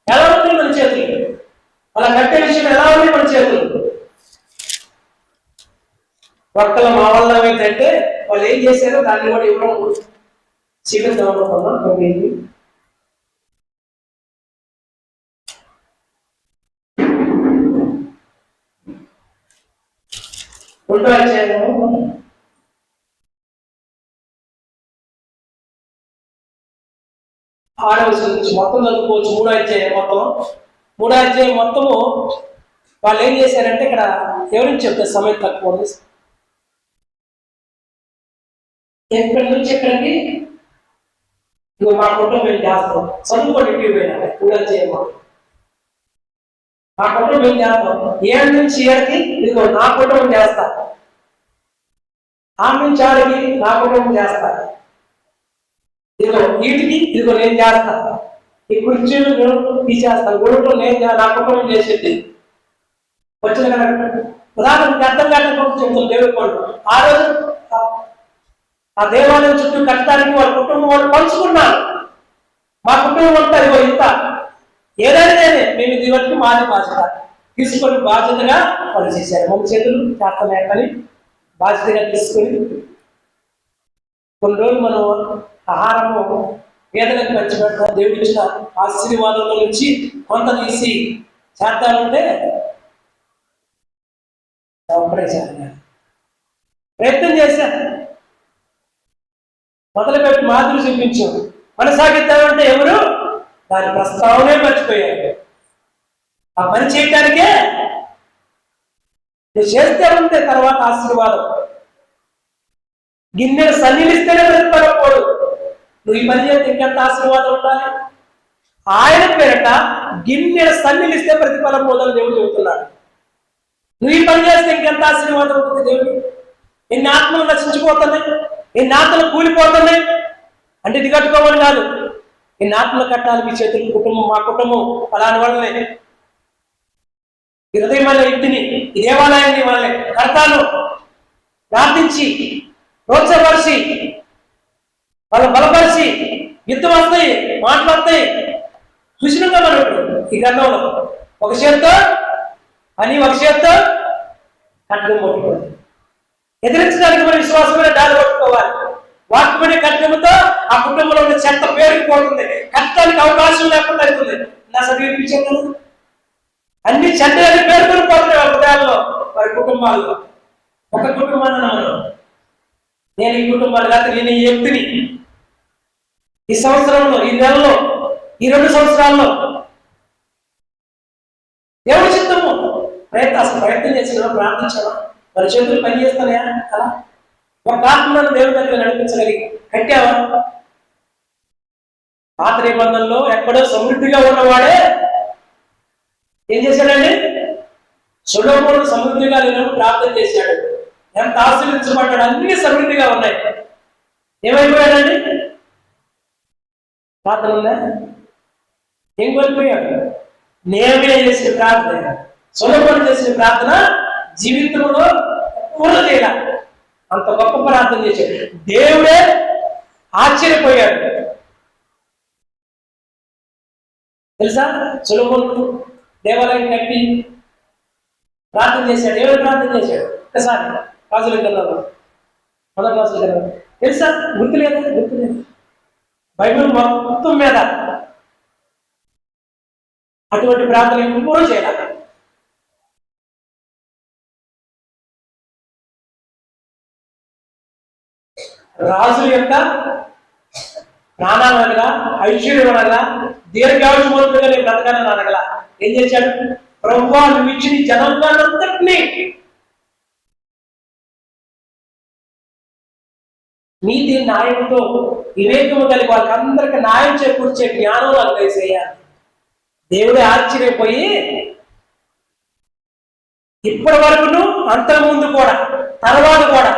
ఎలా ఉన్నాయి మన చేతులు, అలా కట్టే విషయం ఎలా ఉన్నాయి మన చేతులు. ఒక్కల మా వల్ల ఏంటంటే వాళ్ళు ఏం చేశారో దాన్ని కూడా ఇవ్వడం చీకటిదనుకున్నాం. రెండో అధ్యాయము ఆరవ నుంచి మొత్తం చదువుకోవచ్చు. మూడో అధ్యాయం మొత్తము వాళ్ళు ఏం చేశారంటే ఇక్కడ ఎవరికి చెప్తే సమయం తక్కువ ఉంది. ఎక్కడి నుంచి ఎక్కడికి మా కుటుంబం ఏం చేస్తాం చదువుకోండి. ఇంటికి పోయినా మూడో అధ్యాయం మా కుటుంబం ఏం చేస్తాం 7 నుంచి 7కి ఇదిగో నా కుటుంబం చేస్తా, 6 నుంచి 6కి నా కుటుంబం చేస్తా, ఇదిగో వీటికి ఇదిగో నేను చేస్తా, ఈ కుర్చీలు తీసేస్తాను, గొడవలు నేను నా కుటుంబం చేసేది వచ్చిన కదా. ఉదాహరణకి అర్థం కాకపోతే చెప్తాను. దేవుడి పండు ఆ రోజు ఆ దేవాలయం చుట్టూ కట్టడానికి వాళ్ళ కుటుంబం వాళ్ళు పంచుకున్నారు. మా కుటుంబం అంతా ఇదిగో ఇంత ఏదైనా మేము ఇది వరకు మాది బాధ్యత తీసుకొని బాధ్యతగా వాళ్ళు చేశారు. మన చేతులు చేస్తున్నాయని బాధ్యతగా తీసుకొని కొన్ని రోజులు మనం ఆహారము పేదలకు పంచిపెడతాం. దేవుడు ఇచ్చిన ఆశీర్వాదంలో నుంచి కొంత తీసి చేద్దామంటే ఒక్కడే చేయాలి. ప్రయత్నం చేశాను, మొదలుపెట్టి మాదిరి చూపించాం. కొనసాగిద్దామంటే ఎవరు దాని ప్రస్తావనే మర్చిపోయారు. ఆ పని చేయటానికే నువ్వు చేస్తే ఉంటే తర్వాత ఆశీర్వాదం. గిన్నెలు సన్నిలిస్తేనే ప్రతిఫలపోడు. నువ్వు ఈ పని చేస్తే ఇంకెంత ఆశీర్వాదం ఉండాలి. ఆయన పేరట గిన్నెలు సన్నిలిస్తే ప్రతిఫలం పోదని దేవుడు చెబుతున్నాడు. నువ్వు ఈ పని చేస్తే ఇంకెంత ఆశీర్వాదం ఉంటుంది దేవుడు. ఎన్ని ఆత్మలు నశించిపోతున్నాయి, ఎన్ని ఆత్మలు కూలిపోతున్నాయి అంటే ఇది కట్టుకోమని కాదు. ఎన్ని ఆత్మలు కట్టాలి మీ చేతులు. కుటుంబం మా కుటుంబం ఫలాని వాళ్ళనే, ఈ హృదయం వల్ల ఇంటిని ఈ దేవాలయాన్ని వాళ్ళని కడతాను ప్రార్థించి ప్రోత్సాహపరిచి వాళ్ళు బలపరిచి యుద్ధం వస్తాయి, మాట్లాడతాయి. చూసినగా మనం ఈ గ్రంథంలో ఒక చేత్తో అని ఒక చేత్తో ఖడ్గం పట్టుకోవాలి. ఎదిరించడానికి మన విశ్వాసమైన దారి పట్టుకోవాలి. వాక్యమనే ఖడ్గంతో ఆ కుటుంబంలో ఉన్న చెత్త పేరుకుపోతుంది, కష్టానికి అవకాశం లేకుండా అవుతుంది. నా చదివిపించాను కదా, అన్ని చెడ్డలని పేరుకొని పోతున్నాయి వాళ్ళ హృదయాల్లో, వారి కుటుంబాల్లో. ఒక కుటుంబాన్ని మనం నేను ఈ కుటుంబాలు కాదు, నేను ఈ వ్యక్తిని ఈ సంవత్సరంలో, ఈ నెలలో, ఈ 2 సంవత్సరాల్లో దేవుడి చిత్తము ప్రయత్నం చేసిన ప్రార్థించావా? మరి చేతులు పని చేస్తానయా? అలా ఒక ఆత్మను దేవుడి దగ్గర నడిపించగలిగి కట్టావా? పాత నిబంధనలో ఎక్కడో సమృద్ధిగా ఉన్నవాడే ఏం చేశాడండి? సొలొమోను సమృద్ధిగా లేనప్పుడు ప్రార్థన చేశాడు. ఎంత ఆశీర్వదించబడ్డాడు, అన్ని సమృద్ధిగా ఉన్నాయి. ఏమైపోయాడండి? ప్రార్థన ఉందా? ఏం కోల్పోయాడు? నేనే చేసిన ప్రార్థన, సొలొమోను చేసిన ప్రార్థన జీవితంలో పూర్ణ చేయాల. అంత గొప్ప ప్రార్థన చేశాడు. దేవుడే ఆశ్చర్యపోయాడు. తెలుసా? సొలొమోను దేవాలయం కట్టి ప్రార్థన చేశాడు. ఎవరు ప్రార్థన చేశాడు? ఒకసారి రాజుల గ్రంథంలో 1వ రాజుల గ్రంథం తెలుసా? గుర్తులేదు. బైబిల్ మొత్తం మీద అటువంటి ప్రార్థన ఎప్పుడూ చేయాలి. రాజుల యొక్క ప్రాణాలు అనగా, ఐశ్వర్యం అనగా, దీర్ఘాయుష్మంతులుగా నేను బ్రతకాలని అనగల. ఏం చేశాడు? ప్రభువా నువ్వు ఇచ్చిన జనాంగాన్నంతటినీ నీతి న్యాయంతో వివేకము కలిగి వాళ్ళకి అందరికి న్యాయం చేకూర్చే జ్ఞానం నాకు దయచేయాలి. దేవుడే ఆశ్చర్యపోయి ఇప్పటి వరకును అంతకు ముందు కూడా తర్వాత కూడా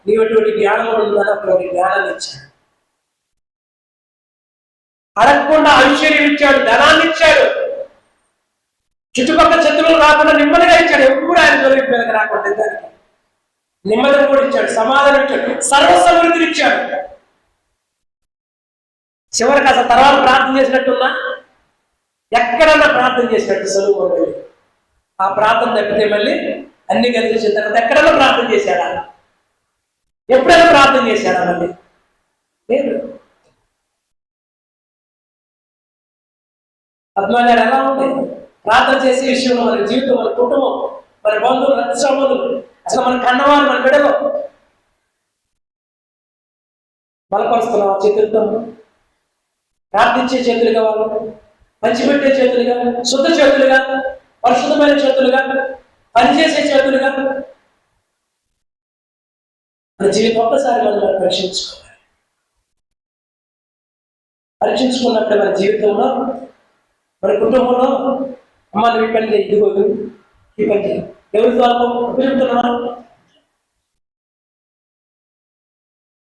నీవు ఎటువంటి జ్ఞానం ఉందని అటువంటి జ్ఞానాన్ని ఇచ్చాడు. అడగకుండా ఐశ్వర్యం ఇచ్చాడు, ధనాన్ని ఇచ్చాడు, చుట్టుపక్కల శత్రువులు రాకుండా నెమ్మదిగా ఇచ్చాడు. ఎప్పుడు ఆయన జోలికి మీదకి రాకుండా దానికి నెమ్మదిని కూడా ఇచ్చాడు, సమాధానం ఇచ్చాడు. సర్వ సమృద్ధినిచ్చాడు. చివరికి అసలు తర్వాత ప్రార్థన చేసినట్టున్నా, ఎక్కడన్నా ప్రార్థన చేసినట్టు సొలొమోను వెళ్ళి ఆ ప్రార్థన తప్పితే మళ్ళీ అన్ని కలిసి తర్వాత ఎక్కడన్నా ప్రార్థన చేశాడా? ఎప్పుడైనా ప్రార్థన చేశాడా? మళ్ళీ లేదు. అభిమానాలు ఎలా ఉంటాయి? ప్రార్థన చేసే విషయంలో మన జీవితం, మన కుటుంబం, మన బంధువులు, రక్తసంబంధులు, అసలు మన కన్నవారు, మన బిడ్డలు బలపరుస్తున్నాం చేతులతో. ప్రార్థించే చేతులుగా, వాళ్ళు పంచిపెట్టే చేతులుగా, శుద్ధ చేతులుగా, పరిశుద్ధమైన చేతులుగా, పనిచేసే చేతులుగా మన జీవితం ఒక్కసారి మనం పరీక్షించుకోవాలి. పరీక్షించుకున్నప్పుడు మన జీవితంలో, మన కుటుంబంలో అమ్మ నువ్వు ఈ పని చేయి, ఇదిగో ఈ పని చేయి, ఎవరి ద్వారా చెబుతున్నాను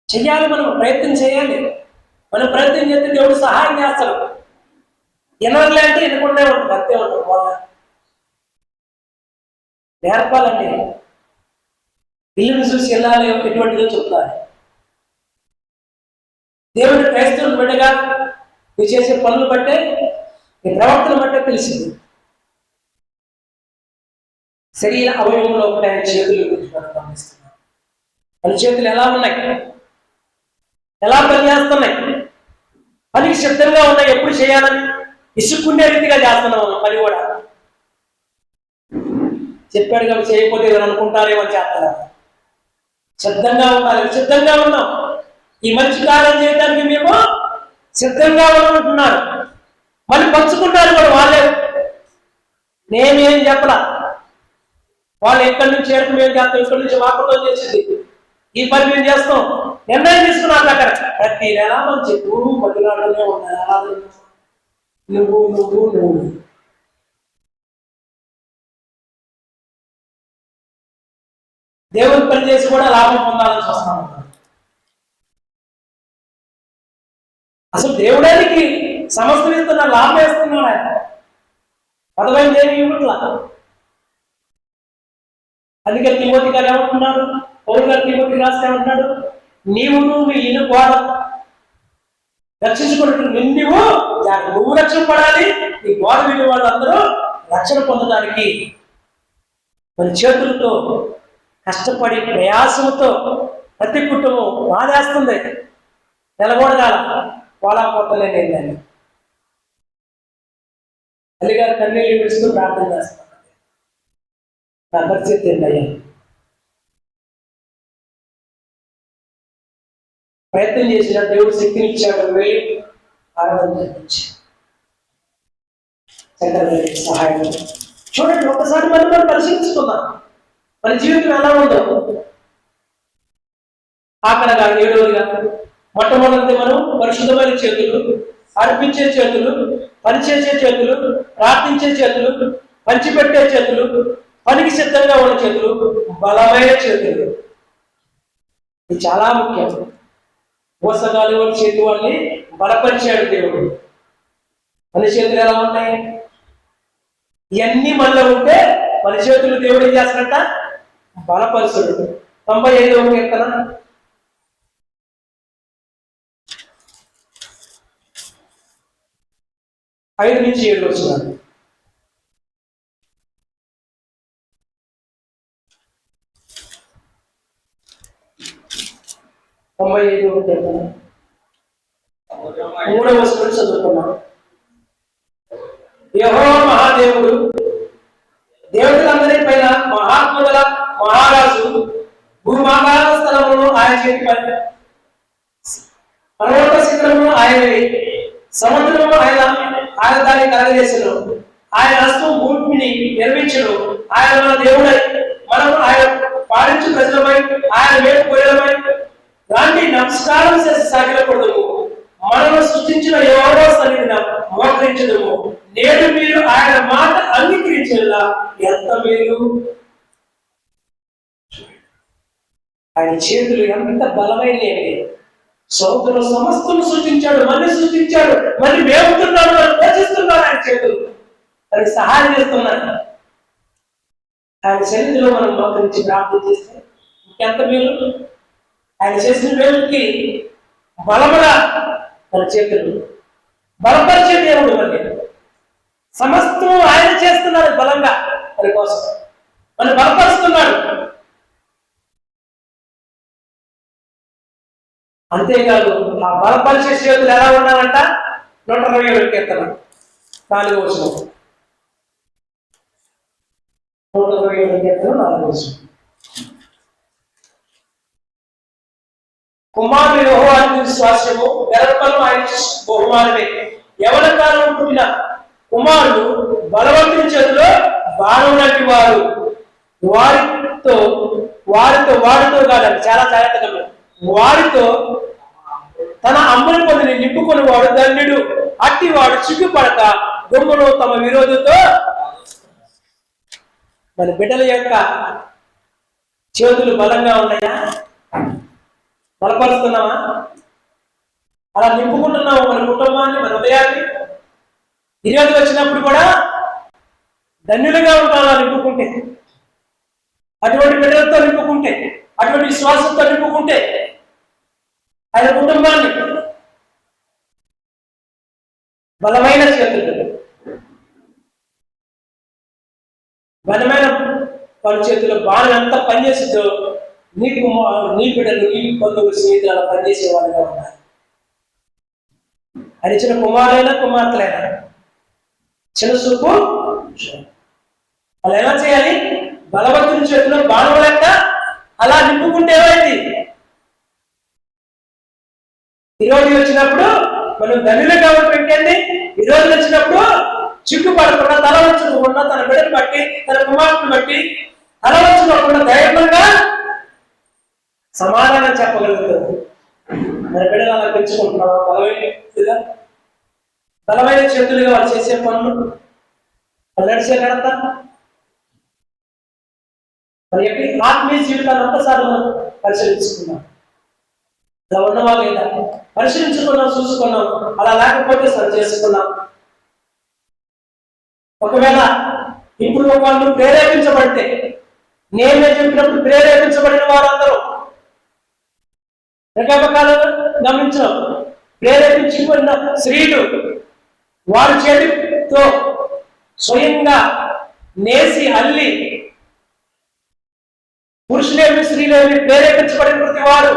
చెయ్యాలి. మనం ప్రయత్నం చేయాలి. మనం ప్రయత్నం చేస్తే దేవుడు సహాయం చేస్తాడు. ఎనర్లే అంటే ఎన్నుకుంటే ఉంటుంది, అంతే ఉంటుంది. వాళ్ళ నేర్పాలండి. ఇల్లుని చూసి వెళ్ళాలి ఎటువంటిదో చెప్తారు. దేవుడు క్రైస్తవుని బిడ్డగా నువ్వు చేసే పనులు బట్టే, నీ ప్రవర్తన బట్టే తెలిసింది. శరీర అవయవంలో ఒకటి ఆయన చేతులు గురించి మనం గమనిస్తున్నాం. మన చేతులు ఎలా ఉన్నాయి, ఎలా పనిచేస్తున్నాయి, పనికి సిద్ధంగా ఉన్నాయి. ఎప్పుడు చేయాలని ఇసుక్కుండే రీతిగా చేస్తున్నాం పని కూడా. చెప్పాడు కాబట్టి చేయకపోతే ఎవరు అనుకుంటారేమో చేస్తున్నారు. సిద్ధంగా ఉండాలి. సిద్ధంగా ఉన్నాం. ఈ మంచి కార్యం చేయడానికి మేము సిద్ధంగా ఉంటున్నారు. మళ్ళీ పంచుకుంటారు కూడా వాళ్ళే. నేనేం చెప్పలా. వాళ్ళు ఎక్కడి నుంచి చేరుకు మేము చేస్తాం, ఇక్కడి నుంచి వాకతో చేసింది, ఈ పని మేము చేస్తాం, నిర్ణయం తీసుకున్నాను. అక్కడ ప్రతి నెల మనం చెప్పు బతిలాడుతూనే ఉన్నాయి. నువ్వు నువ్వు నువ్వు దేవుని పని చేసి కూడా లాభం పొందాలని చూస్తాం. అసలు దేవుడానికి సమస్తం ఇస్తున్న లాభం వేస్తున్నాడు ఆయన. పదవైన దేవి ఇవ్వట్లా. అందుకే తిమోతి గారు ఏమంటున్నారు, పౌలు గారు తిమోతి రాస్తే ఏమంటున్నాడు, నీవు మీ ఇల్లు గోడ రక్షించుకున్నట్టు నువ్వు రక్షణ పడాలి. నీ గోడ విని వాళ్ళందరూ రక్షణ పొందడానికి మన చేతులతో కష్టపడి ప్రయాసంతో ప్రతి కుటుంబం బాధేస్తుంది. నిలబడగాల పోలాపోతలేని వెళ్ళాను. తల్లిగారు కన్నీళ్ళు విడుస్తూ ప్రార్థన చేస్తాను. నా పరిస్థితి ఏంటయ్యా? ప్రయత్నం చేసిన దేవుడు శక్తినిచ్చాడు. వెళ్ళి ఆరాధన జరిపించి సహాయం. చూడండి, ఒకసారి మనం పరిశీలించుకుందాం మన జీవితం ఎలా ఉందో. ఆఖరగా 7వదిగా మొట్టమొదటి మనం పరిశుద్ధమైన చేతులు, అర్పించే చేతులు, పనిచేసే చేతులు, ప్రార్థించే చేతులు, పంచిపెట్టే చేతులు, పనికి సిద్ధంగా ఉన్న చేతులు, బలమైన చేతులు. ఇది చాలా ముఖ్యం. మోసగాలి వాళ్ళ చేతి వాళ్ళని బలపరిచాడు దేవుడు. మన చేతులు ఎలా ఉన్నాయి? ఇవన్నీ మనలో ఉంటే మన చేతులు దేవుడు ఏం చేస్తాడంట? బలపరుచుడు. 95వ కీర్తన 5 నుంచి 7 వస్తున్నారు. 95వ కీర్తన 3వ వచనం చదువుకున్నాం. యెహోవా మహాదేవుడు, దేవుడులందరి పైన మహాత్ముల మహారాజు, భూమాకార స్థలమును ఆయన చేతి పని, పర్వత శిఖరమును ఆయనవి, సముద్రము ఆయన దాన్ని కలగజేసను. ఆయన హస్తం భూమిని నిర్మించను. ఆయన మన దేవుడై మనము ఆయన పాలించు ప్రజలమై ఆయన మేలు గొర్రెలమై రాండి నమస్కారం చేసి సాగిలపడదుము. మనము సృష్టించిన యెహోవా సన్నిధిన మోకరించదుము. నేడు మీరు ఆయన మాట అంగీకరించేలా ఎంత మేలు. ఆయన చేతులు ఎంత బలమైనవి. సముద్రం సమస్తం సృష్టించాడు, మళ్ళీ సృష్టించాడు, మళ్ళీ మేపుతున్నాడు, అని పోషిస్తున్నాడు. ఆయన చేతులు అది సహాయం చేస్తున్నాడు. ఆయన సన్నిధిలో మనం మోకరించి ప్రార్థన చేస్తే ఇంకెంత మేలు. ఆయన చేసిన వేలుకి బలముగా మన చేతులు బలపరిచే దేవుడు మళ్ళీ సమస్తం ఆయన చేస్తున్నాడు బలంగా మన కోసం మనం బలపరుస్తున్నాడు. అంతేకాదు ఆ బలపరిచే చేతులు ఎలా ఉండాలంట 127 కీర్తన 4వ వచనం 127 కీర్తన 4వ వచనం. కుమారుడు యెహోవాకు విశ్వాసము గర్భఫలము ఆయన బహుమానమే. యవన కాలం పుట్టిన కుమారుడు బలవంతుని చేతిలో బాణం లాంటి వారు వారితో కాదండి, చాలా జాగ్రత్తగా వారితో తన అమ్మని పొందిని నింపుకొని వాడు ధన్యుడు. అట్టివాడు చిక్కుపడక గుమ్మను తమ విరోధితో. మన బిడ్డల యొక్క చేతులు బలంగా ఉన్నాయా? బలపరుస్తున్నావా? అలా నింపుకుంటున్నావు మన కుటుంబాన్ని, మన హృదయాన్ని. ఈరోజు వచ్చినప్పుడు కూడా ధన్యులుగా ఉంటాం అలా నింపుకుంటే, అటువంటి బిడ్డలతో నింపుకుంటే, అటువంటి విశ్వాసంతో నింపుకుంటే ఆయన కుటుంబాన్ని. బలమైన చేతులు, బలమైన పని చేతులు బాగా ఎంత పనిచేస్తుందో నీకు నీ బిడ్డలు నీ బంధువులు స్నేహితులు అలా పనిచేసే వాళ్ళుగా ఉన్నారు. అది చిన్న కుమారులైనా కుమార్తెలైనా చిన్న చూపు. వాళ్ళు ఎలా చేయాలి? బలవంతుని చేతిలో బాణం లెక్క అలా నింపుకుంటే ఏమైంది? ఈరోజు వచ్చినప్పుడు మనం ధనులుగా పెట్టండి. ఈరోజు వచ్చినప్పుడు చిక్కుపడకుండా తల వంచుకోకుండా తన బిడ్డను బట్టి తన కుమార్తెను బట్టి తల వంచుకోకుండా ధైర్యంగా సమాధానం చెప్పగలుగుతుంది. మన బిడ్డలు అలా పెంచుకుంటున్నాం. బలమైన చేతులుగా వాళ్ళు చేసే పనులు, వాళ్ళు నడిచే నడత, మన యొక్క ఆత్మీయ జీవితాన్ని ఒక్కసారి మనం పరిశీలించుకున్నాం. అలా ఉన్నవా లేదా పరిశీలించుకున్నాం, చూసుకున్నాం. అలా లేకపోతే సరి చేసుకున్నాం. ఒకవేళ ఇప్పుడు వాళ్ళు ప్రేరేపించబడితే, నేనే చెప్పినప్పుడు ప్రేరేపించబడిన వారందరూ రకరకాలుగా గమనించడం, ప్రేరేపించుకున్న స్త్రీలు వారి చేతితో స్వయంగా నేసి అల్లి పురుషులేమి స్త్రీలేమి ప్రేరేపించబడిన ప్రతి వారు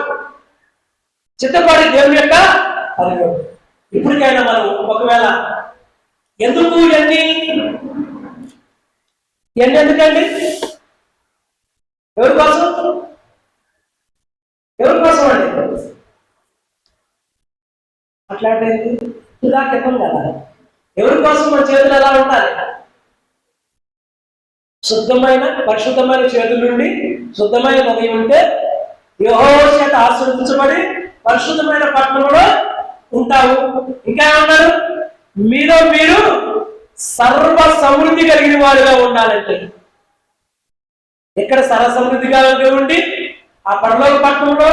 చిత్తపడి దేవుని యొక్క అల్లు. ఇప్పటికైనా మనం ఒకవేళ ఎందుకు ఎందుకండి? ఎవరి కోసం? ఎవరి కోసం అండి? అట్లాంటి కింద కదా. ఎవరి కోసం మన చేతులు ఎలా ఉండాలి? శుద్ధమైన పరిశుద్ధమైన చేతుల నుండి శుద్ధమైన హృదయం ఉంటే యెహోవా చేత ఆశీర్వదించబడి పరిశుద్ధమైన పట్టణంలో ఉంటావు. ఇంకా ఏమన్నారు? మీలో మీరు సర్వ సమృద్ధి కలిగిన వారుగా ఉండాలంటే, ఎక్కడ సర్వ సమృద్ధిగా ఉండి ఆ పరలోక పట్టణంలో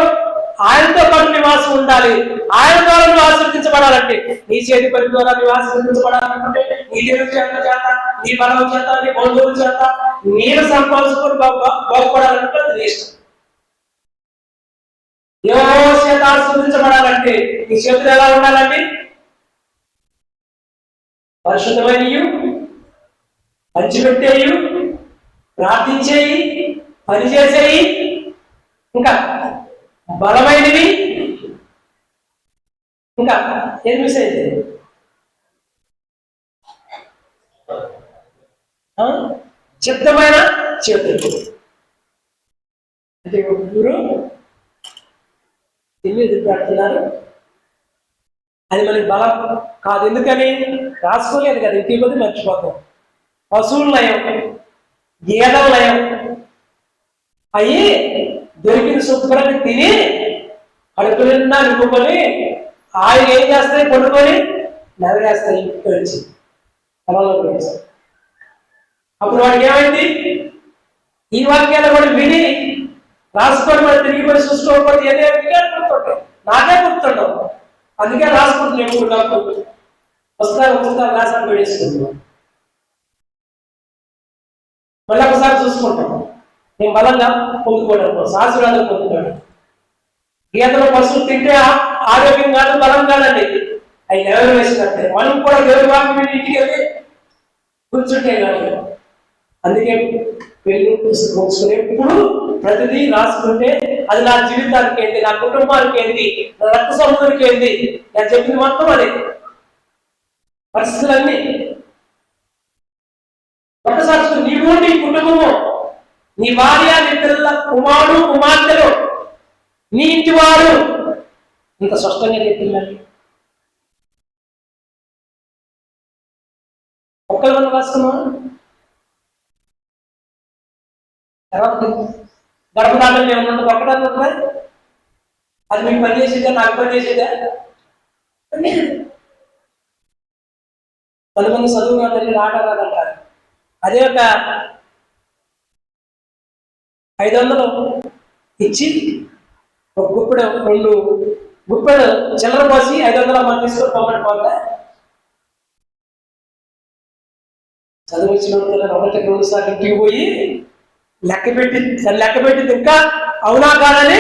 ఆయనతో పాటు నివాసం ఉండాలి. ఆయన ద్వారా నువ్వు ఆశీర్వదించబడాలంటే, నీ చేతి పని ద్వారా నువ్వు ఆశీర్వదించబడాలనుకుంటే నీ దేవుడి చేత నీ బలం చేత నీ బంధువుల చేత నేను సంపాదించుకొని బాగుపడాలంటే అది ఇష్టం. యెహోవా చేత ఆశీర్వదించబడాలంటే నీ చేతులు ఎలా ఉండాలండి? పరిశుద్ధమైనయు, పంచిపెట్టేయు, ప్రార్థించేయి, పనిచేసేయి, ఇంకా బలమైనవి, ఇంకా ఏది మిస్ అయింది? చిత్తమైన చేతులు. అంటే గురు ఇల్లు ఎదురుపడుతున్నారు, అది మనకి బలం కాదు. ఎందుకని రాసుకోలేదు కదా, ఇంటి కొద్ది మర్చిపోతాం. పశువుల లయం, గేదెల లయం అయ్యి దొరికిన శుభ్రంగా తిని కడుపు నిండా నింపుకొని ఆయన ఏం చేస్తాయి? కొనుక్కొని నవ్వేస్తాయి ఇంటికి వచ్చి పొలంలోకి వచ్చి. అప్పుడు వాడికి ఏమైంది? ఈ వాక్యాలు కూడా విని రాసుకొని మనం తిరిగి పోయి చూసుకోకపోతే ఏదే గుర్తుంటాయి. నాకే గుర్తుండవు, అందుకే రాసుకుంటున్నాను. ఎప్పుడు నాకు పుస్తకాలు రాసాను పెట్టేసుకుంటున్నాను. మళ్ళీ ఒకసారి చూసుకుంటాం. నేను బలంగా పొందుకోవడం కోసం ఆశీర్వాదం పొందుతాడు. గీతలు పశువులు తింటే ఆరోగ్యం కాదు, బలం కాదండి. అవి ఎవరు వేసినట్టే మనం కూడా దేవుడి వాక్యం మీద ఇంటికి వెళ్ళి కూర్చుంటే కాదు. అందుకే పెళ్లి పుస్తకం ఎప్పుడు ప్రతిదీ రాసుకుంటే అది నా జీవితానికి ఏంటి, నా కుటుంబానికి ఏంటి, నా రక్త సముద్రానికి ఏంటి, నేను చెప్పింది మొత్తం అదే. పరిస్థితులన్నీ ఒకసారి నీవు, నీ కుటుంబము, నీ భార్య, నీ పిల్లల కుమారుడు కుమార్తెలు, నీ ఇంటి వారు ఇంత స్పష్టంగా చెప్పిందండి. ఒక్కరు రాసుకున్నా తర్వాత గడప దాటంలో ఏమన్నా ఒక్కడన్నా అది మీకు పని చేసేదా, నాకు పని చేసేదా? కొంతమంది చదువు రాదండి, ఆట రాదంటారు. అదే ఒక 500 ఇచ్చి ఒక గుప్పెడు 2 గుప్పెడు చిల్లర పోసి 500 మనం తీసుకొని పోమని పోతే చదువు వచ్చిన 1-2 సార్లు ఇంటికి పోయి లెక్క పెట్టింది ఇంకా అవునా కాదని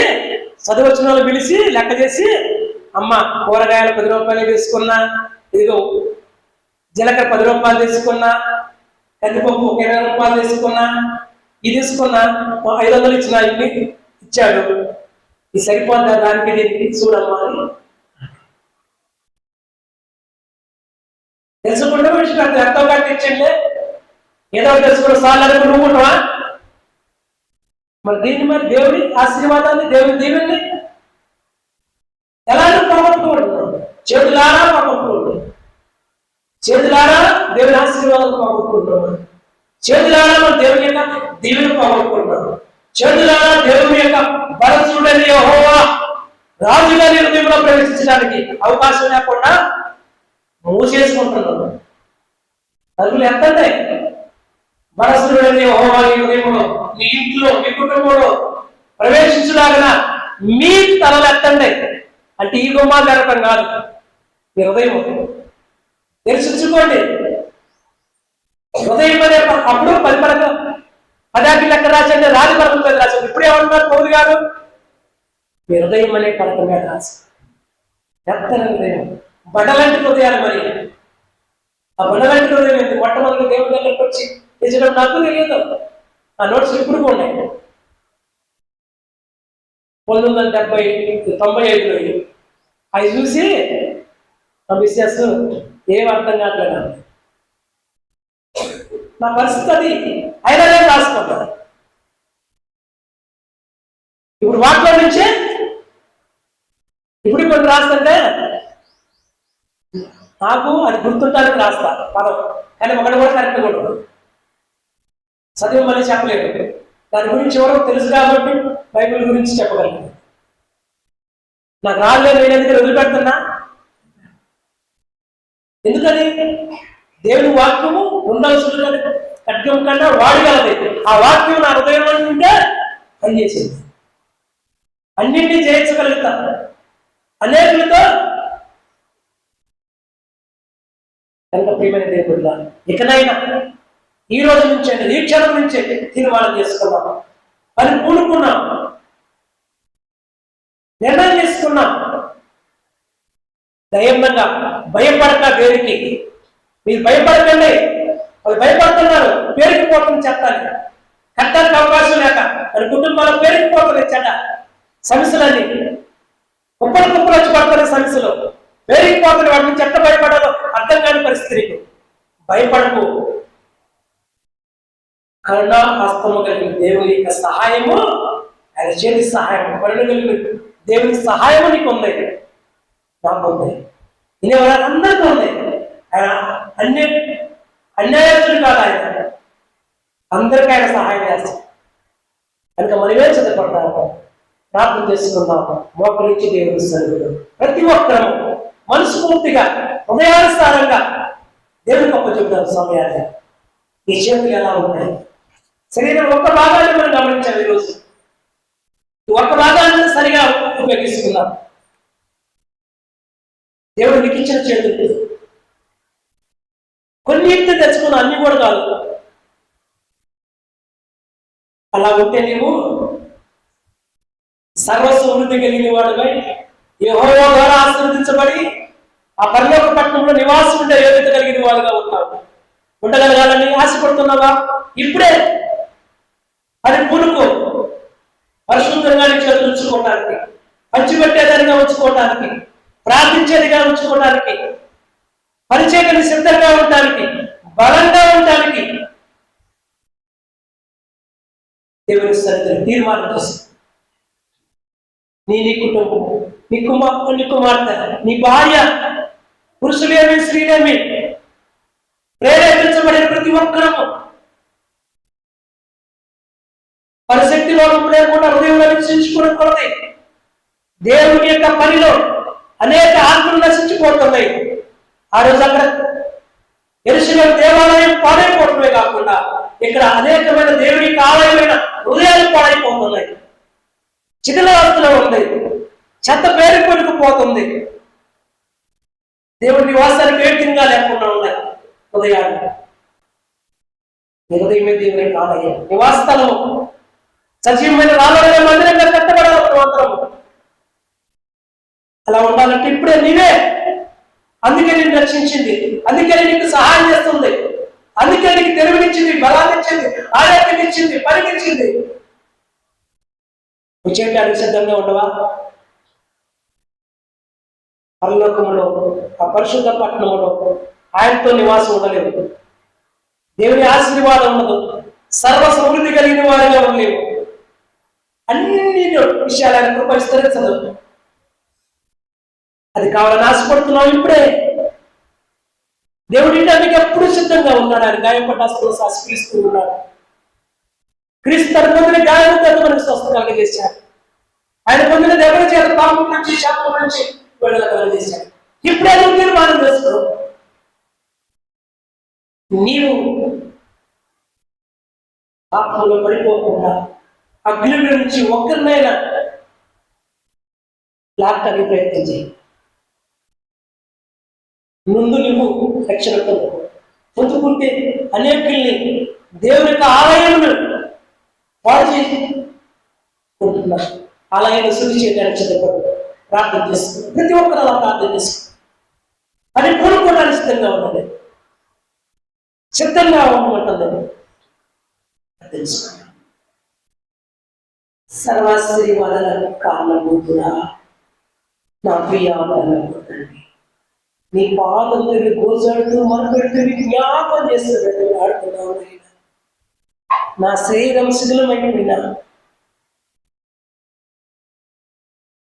చదువు వచ్చిన వాళ్ళు పిలిచి లెక్క చేసి, అమ్మ కూరగాయలు 10 రూపాయలు తీసుకున్నా, ఇదిగో జీలకర్ర 10 రూపాయలు తీసుకున్నా, కందిపప్పు 20 రూపాయలు తీసుకున్నా, ఇది తీసుకున్నా 500 ఇచ్చిన ఇన్ని ఇచ్చాడు, ఇది సరిపోద్దా దానికి దీనికి చూడమ్మా అని తెలుసుకుంటే మనిషి పెడతాడు. ఎంతో కట్టి ఇచ్చిండే ఏదో తెలుసుకున్న సార్లు అనుకు నువ్వు ఉంటావా? మరి దీన్ని మరి దేవుడి ఆశీర్వాదాన్ని, దేవుని దీవెన్ని ఎలా పోగొట్టుకుంటున్నాడు? చేతులారా పోగొట్టుకుంటున్నాడు, చేతులారా దేవుని ఆశీర్వాదాలు పోగొట్టుకుంటున్నాడు, చేతులారా మన దేవుని యొక్క దీవెని పోగొట్టుకుంటున్నాడు, చేతులారా దేవుని యొక్క భరతుడని యెహోవా రాజుగా హృదయంలో ప్రవేశించడానికి అవకాశం లేకుండా మూసేసుకుంటున్నాడు. తలుపులు ఎత్తండి. భరతుడని యెహోవా నీ హృదయంలో, మీ ఇంట్లో, మీ కుటుంబంలో ప్రవేశించలాగిన మీ తలలు ఎత్తండి. అంటే ఈ గుమ్మాలు జరగటం కాదు, మీ హృదయం తెలుసుకోండి. హృదయం అనే అప్పుడు 10 లెక్క రాసండి, రాజు పలకం మీద రాశారు. ఇప్పుడు ఏమన్నారు పౌరు గారు? మీ హృదయం అనే పలకం మీద రాసి ఎత్తని హృదయం, బడలంటి హృదయాలు. మరి ఆ బడలంటి హృదయం ఎందుకు? మొట్టమొదటి దేవుడి దగ్గరికి వచ్చి తెచ్చడం నాకు తెలియదు. ఆ నోట్స్ ఇప్పుడు ఉన్నాయి. 1995లో అవి చూసి ఆ మిస్సెస్ ఏం అర్థం కావట్లేదు. నా పరిస్థితి అది అయినా నేను రాసుకుంటాను. ఇప్పుడు వాటిలో నుంచే ఇప్పుడు కొన్ని రాస్తుంటే నాకు అది గుర్తుంటానికి రాస్తా పదం, కానీ ఒకటి కూడా కరెక్ట్ కూడా చదివి మళ్ళీ చెప్పలేదు. దాని గురించి ఎవరో తెలుసు కాబట్టి బైబిల్ గురించి చెప్పగలను. నాకు రాలేదు, నేను ఎందుకు వదిలిపెడుతున్నా? ఎందుకని? దేవుని వాక్యము ఉండాల్సిన కట్నం కన్నా వాడగలది. ఆ వాక్యం నా హృదయం ఉంటే పనిచేసింది. అన్నింటినీ జయించగలుగుతా. అనేకులతో కనుక ప్రియమైన దేవుడులా ఇకనైనా ఈ రోజు నుంచే, ఈ క్షణం నుంచే తీర్మానం చేసుకున్నాం, అని పూనుకున్నాం, నిర్ణయం చేసుకున్నాం. ధైర్యంగా భయపడక పేరుకి మీరు భయపడకండి. వాళ్ళు భయపడుతున్నారు, పేరుకుపోతుంది చెత్తాలి, కట్టడానికి అవకాశం లేక మరి కుటుంబాలు పేరుకుపోతుంది చెడ్డ సమస్యలన్నీ కుప్పలు వచ్చి పడుతున్న సమస్యలు పేరుకుపోతున్న వాటి నుంచి ఎట్ట భయపడాలో అర్థం కాని పరిస్థితి. భయపడకు. కరుణ హస్తము కలిగిన దేవుని యొక్క సహాయము, ఆయన చేతి సహాయం, కరుణ కలిగిన దేవుని సహాయము నీకు ఉంది, నాకు ఉంది, అందరికీ ఉంది. ఆయన అన్యాయస్తుడు కాదు, ఆయన అందరికీ ఆయన సహాయం చేస్తాడు. కనుక మనమే సిద్ధపడతాము, ప్రార్థన చేసుకుందాము, మోకరించి దేవుని సన్నిధిలో ప్రతి ఒక్కరము మనస్ఫూర్తిగా హృదయానుసారంగా దేవునికి ఒక్క చెబుతాం. సమయాన్ని ఈ చేతులు ఎలా ఉన్నాయి? శరీరం ఒక్క భాగాన్ని మనం గమనించాలి. ఈరోజు ఒక్క భాగాన్ని సరిగా ఉపయోగిస్తున్నాం. దేవుడు నీకు ఇచ్చిన చేతులు కొన్నింటిని తెచ్చుకున్నా, అన్ని కూడా కాదు. అలా ఉంటే నీవు సర్వసమృద్ధి కలిగిన వాడుపై యెహోవా ద్వారా ఆశీర్వదించబడి ఆ పరలోక పట్టణంలో నివాసం ఉండే యోగ్యత కలిగిన వాడుగా ఉంటావు. ఉండగలగాలని ఆశపడుతున్నావా? ఇప్పుడే అది పూనుకో. పరిశుద్ధంగా చేతులు ఉంచుకోవడానికి, పంచిపెట్టేదానిగా ఉంచుకోవడానికి, ప్రార్థించేదిగా ఉంచుకోవడానికి, పరిచయని సిద్ధంగా ఉండడానికి, బలంగా ఉండడానికి దేవుని సన్నిధిలో తీర్మానం చేసి నీ కుటుంబం, నీ కుమార్తె, నీ భార్య, పురుషులేమి స్త్రీలేమి ప్రేరేపించబడిన ప్రతి ఒక్కరము పరిశక్తిలో లేకుండా హృదయంలో రక్షించుకునే కొరది దేవుని యొక్క పనిలో అనేక ఆత్మలు నశించిపోతున్నాయి. ఆ రోజు అక్కడ యెరూషలేము దేవాలయం పాడైపోవడమే కాకుండా ఇక్కడ అనేకమైన దేవునికి ఆలయమైన హృదయాలు పాడైపోతున్నాయి. చికలాస్తులో ఉంది, చెత్త పేరుకొనిపోతుంది. దేవుడి నివాసానికి ఏకంగా లేకుండా ఉన్నాయి హృదయాలు. హృదయమే దేవునికి ఆలయం, నివాసస్థలము, సజీవమైన రాళ్ళ మందిరంగా కట్టబడాలి మాత్రము. అలా ఉండాలంటే ఇప్పుడే నీవే. అందుకే నేను రక్షించింది, అందుకే నీకు సహాయం చేస్తుంది, అందుకే నీకు తెలివినిచ్చింది, బలాన్నిచ్చింది, ఆరోగ్యాన్నిచ్చింది, పనికిచ్చింది. నువ్వు చేయడానికి సిద్ధంగా ఉండవా? పరలోకములో ఆ పరిశుద్ధ పట్టణములో ఆయనతో నివాసం ఉండలేవు, దేవుని ఆశీర్వాదం ఉండదు, సర్వ సమృద్ధి కలిగిన వారిగా ఉండలేవు. అన్ని విషయాలు ఆయన కృప విస్తరించదు. అది కావాలని ఆశపడుతున్నావు. ఇప్పుడే దేవుడి మీకు ఎప్పుడు సిద్ధంగా ఉన్నాడు. ఆయన గాయపడ్డ ఆశపిస్తూ ఉన్నాడు. క్రీస్తు తన పొందిన గాయంతో మనకు స్వస్థ కలగజేశాడు. ఆయన పొందిన దెబ్బల చేత పాపం నుంచి, శాపం నుంచి విడుదల కలగజేశాడు. ఇప్పుడే నువ్వు తీర్మానం చేసుకో. నీవు ఆత్మలో పడిపోకుండా అగ్ని నుంచి ఒక్కరినైనా లాక్కని ప్రయత్నం చేయి. ముందు నువ్వు రక్షణ పొందుకుంటే అనేకుల్ని దేవుని యొక్క ఆలయాలను పాడు చేసుకుంటున్నారు. ఆలయాన్ని శుద్ధి చేయడానికి సిద్ధపడు. ప్రార్థన చేసుకుని ప్రతి ఒక్కరు అలా ప్రార్థన చేసుకుని అది కోరుకోవడానికి సిద్ధంగా ఉన్నది, సిద్ధంగా ఉండమంటుంది. తెలుసుకోండి. సర్వాశ్చర్యవాదన కారణభూతుడా నా ప్రియాలండి, నీ పాదం దగ్గర గోజాడుతూ మనపెడుతూ జ్ఞాపం చేస్తున్నట్టు ఆడుతున్నావు. నా శరీరం శిథిలమైపోయినా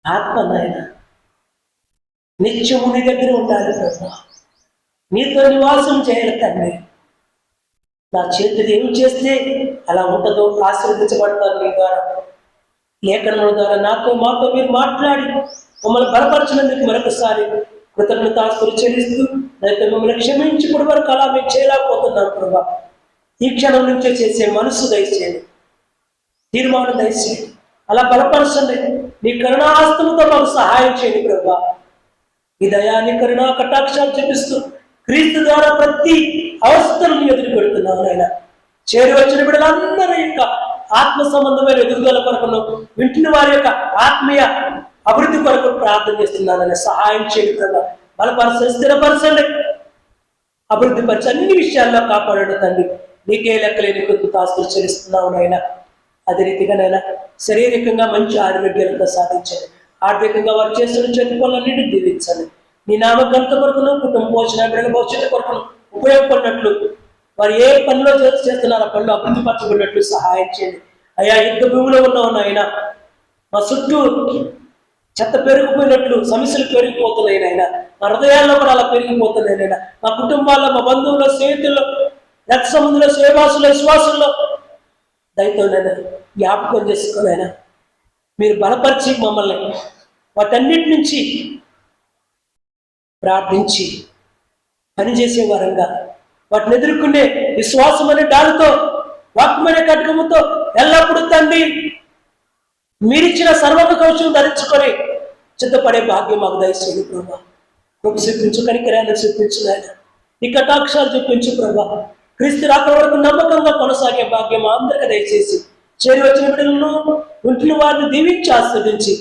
ఆత్మ నాయన నిత్యము నీ దగ్గర ఉండాలి ప్రభా, నీతో నివాసం చేయాలి తండ్రి. నా చేతులు ఏమి చేస్తే అలా ఉంటుందో ఆశీర్వదించబడతారు నీ ద్వారా. లేఖనముల ద్వారా నాతో మాతో మీరు మాట్లాడి మమ్మల్ని బలపరచినందుకు మరొకసారి కృతజ్ఞతాస్తులు చెల్లిస్తూ అయితే మిమ్మల్ని క్షమించి ఇప్పటి వరకు అలా మేము చేయలేకపోతున్నాం ప్రభా. ఈ క్షణం నుంచే చేసే మనసు దయచేయండి, తీర్మానం దయచేయండి, అలా బలపరచండి. నీ కరుణాహస్తముతో మాకు సహాయం చేయండి ప్రభా. ఈ దయాన్ని కరుణా కటాక్షాలు చూపిస్తూ క్రీస్తు ద్వారా ప్రతి అవస్థలను ఎదురు పెడుతున్నాను. ఆయన చేరి వచ్చిన బిడ్డలందరి యొక్క ఆత్మ సంబంధమైన ఎదుగుదల కొరకును, వింటున్న వారి యొక్క ఆత్మీయ అభివృద్ధి కొరకు ప్రార్థన చేస్తున్నానని సహాయం చేయండి ప్రభా. బలపరచండి, స్థిరపరచండి, అభివృద్ధి పరిచి అన్ని విషయాల్లో కాపాడండి తండ్రి. నీకే లెక్కలేని కృతజ్ఞతాస్తులు చెల్లిస్తున్నావు నాయన. అదే రీతిగా నైనా శారీరకంగా మంచి ఆరోగ్యాలతో సాధించండి, ఆర్థికంగా వారు చేస్తున్న చేతి పనులన్నింటినీ దీవించండి. నీ నామకంత కొరకును, కుటుంబ పోషణ, బిడ్డల భవిష్యత్తు కొరకును ఉపయోగపడినట్లు వారు ఏ పనిలో చేస్తున్నారో ఆ పనిలో అభివృద్ధి పరచబడినట్లు సహాయం చేయండి అయ్యా. యుద్ధ భూమిలో ఉన్నావు నాయన, మా చుట్టూ చెత్త పెరిగిపోయినట్లు సమస్యలు పెరిగిపోతున్నాయి నాయన. మా హృదయాల్లో కూడా అలా పెరిగిపోతున్నాయి నాయన. మా కుటుంబాల్లో, మా బంధువుల్లో, స్నేహితుల్లో, రక్త సంబంధుల్లో, సేవాసుల్లో, విశ్వాసుల్లో దయతో నైనా జ్ఞాపకం చేసుకోనైనా మీరు బలపరిచి మమ్మల్ని వాటన్నిటి నుంచి ప్రార్థించి పనిచేసే వారంగా వాటిని ఎదుర్కొనే విశ్వాసం అనే డాలుతో, వాక్యమైన కటకముతో ఎల్లప్పుడూ తండ్రి మీరిచ్చిన సర్వక కవచం ధరించుకొని సిద్ధపడే భాగ్యం మాకు దయచేయండి ప్రభా. కృప చూపించు, కనికరాన్ని చూపించు నాయన. నీ కటాక్షాలు చూపించు ప్రభా. క్రీస్తు రాక వరకు నమ్మకంగా కొనసాగే భాగ్యం అందరికీ దయచేసి చేరి వచ్చిన బిడ్డలను ఉంటున్న వారిని దీవించి ఆస్వాదించి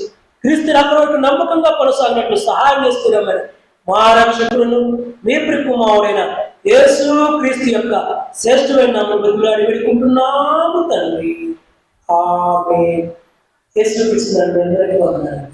క్రీస్తు అక్కడ వరకు నమ్మకంగా కొనసాగినట్లు సహాయం చేస్తున్నామని మా రక్షకులను మీ ప్రికుమారుడైన యేసు క్రీస్తు యొక్క శ్రేష్టమైన నామములో బతిమాలి వేడుకుంటున్నాము తండ్రి. ఆమేన్. యేసు క్రీస్తు నందు అందరికీ వందనాలు.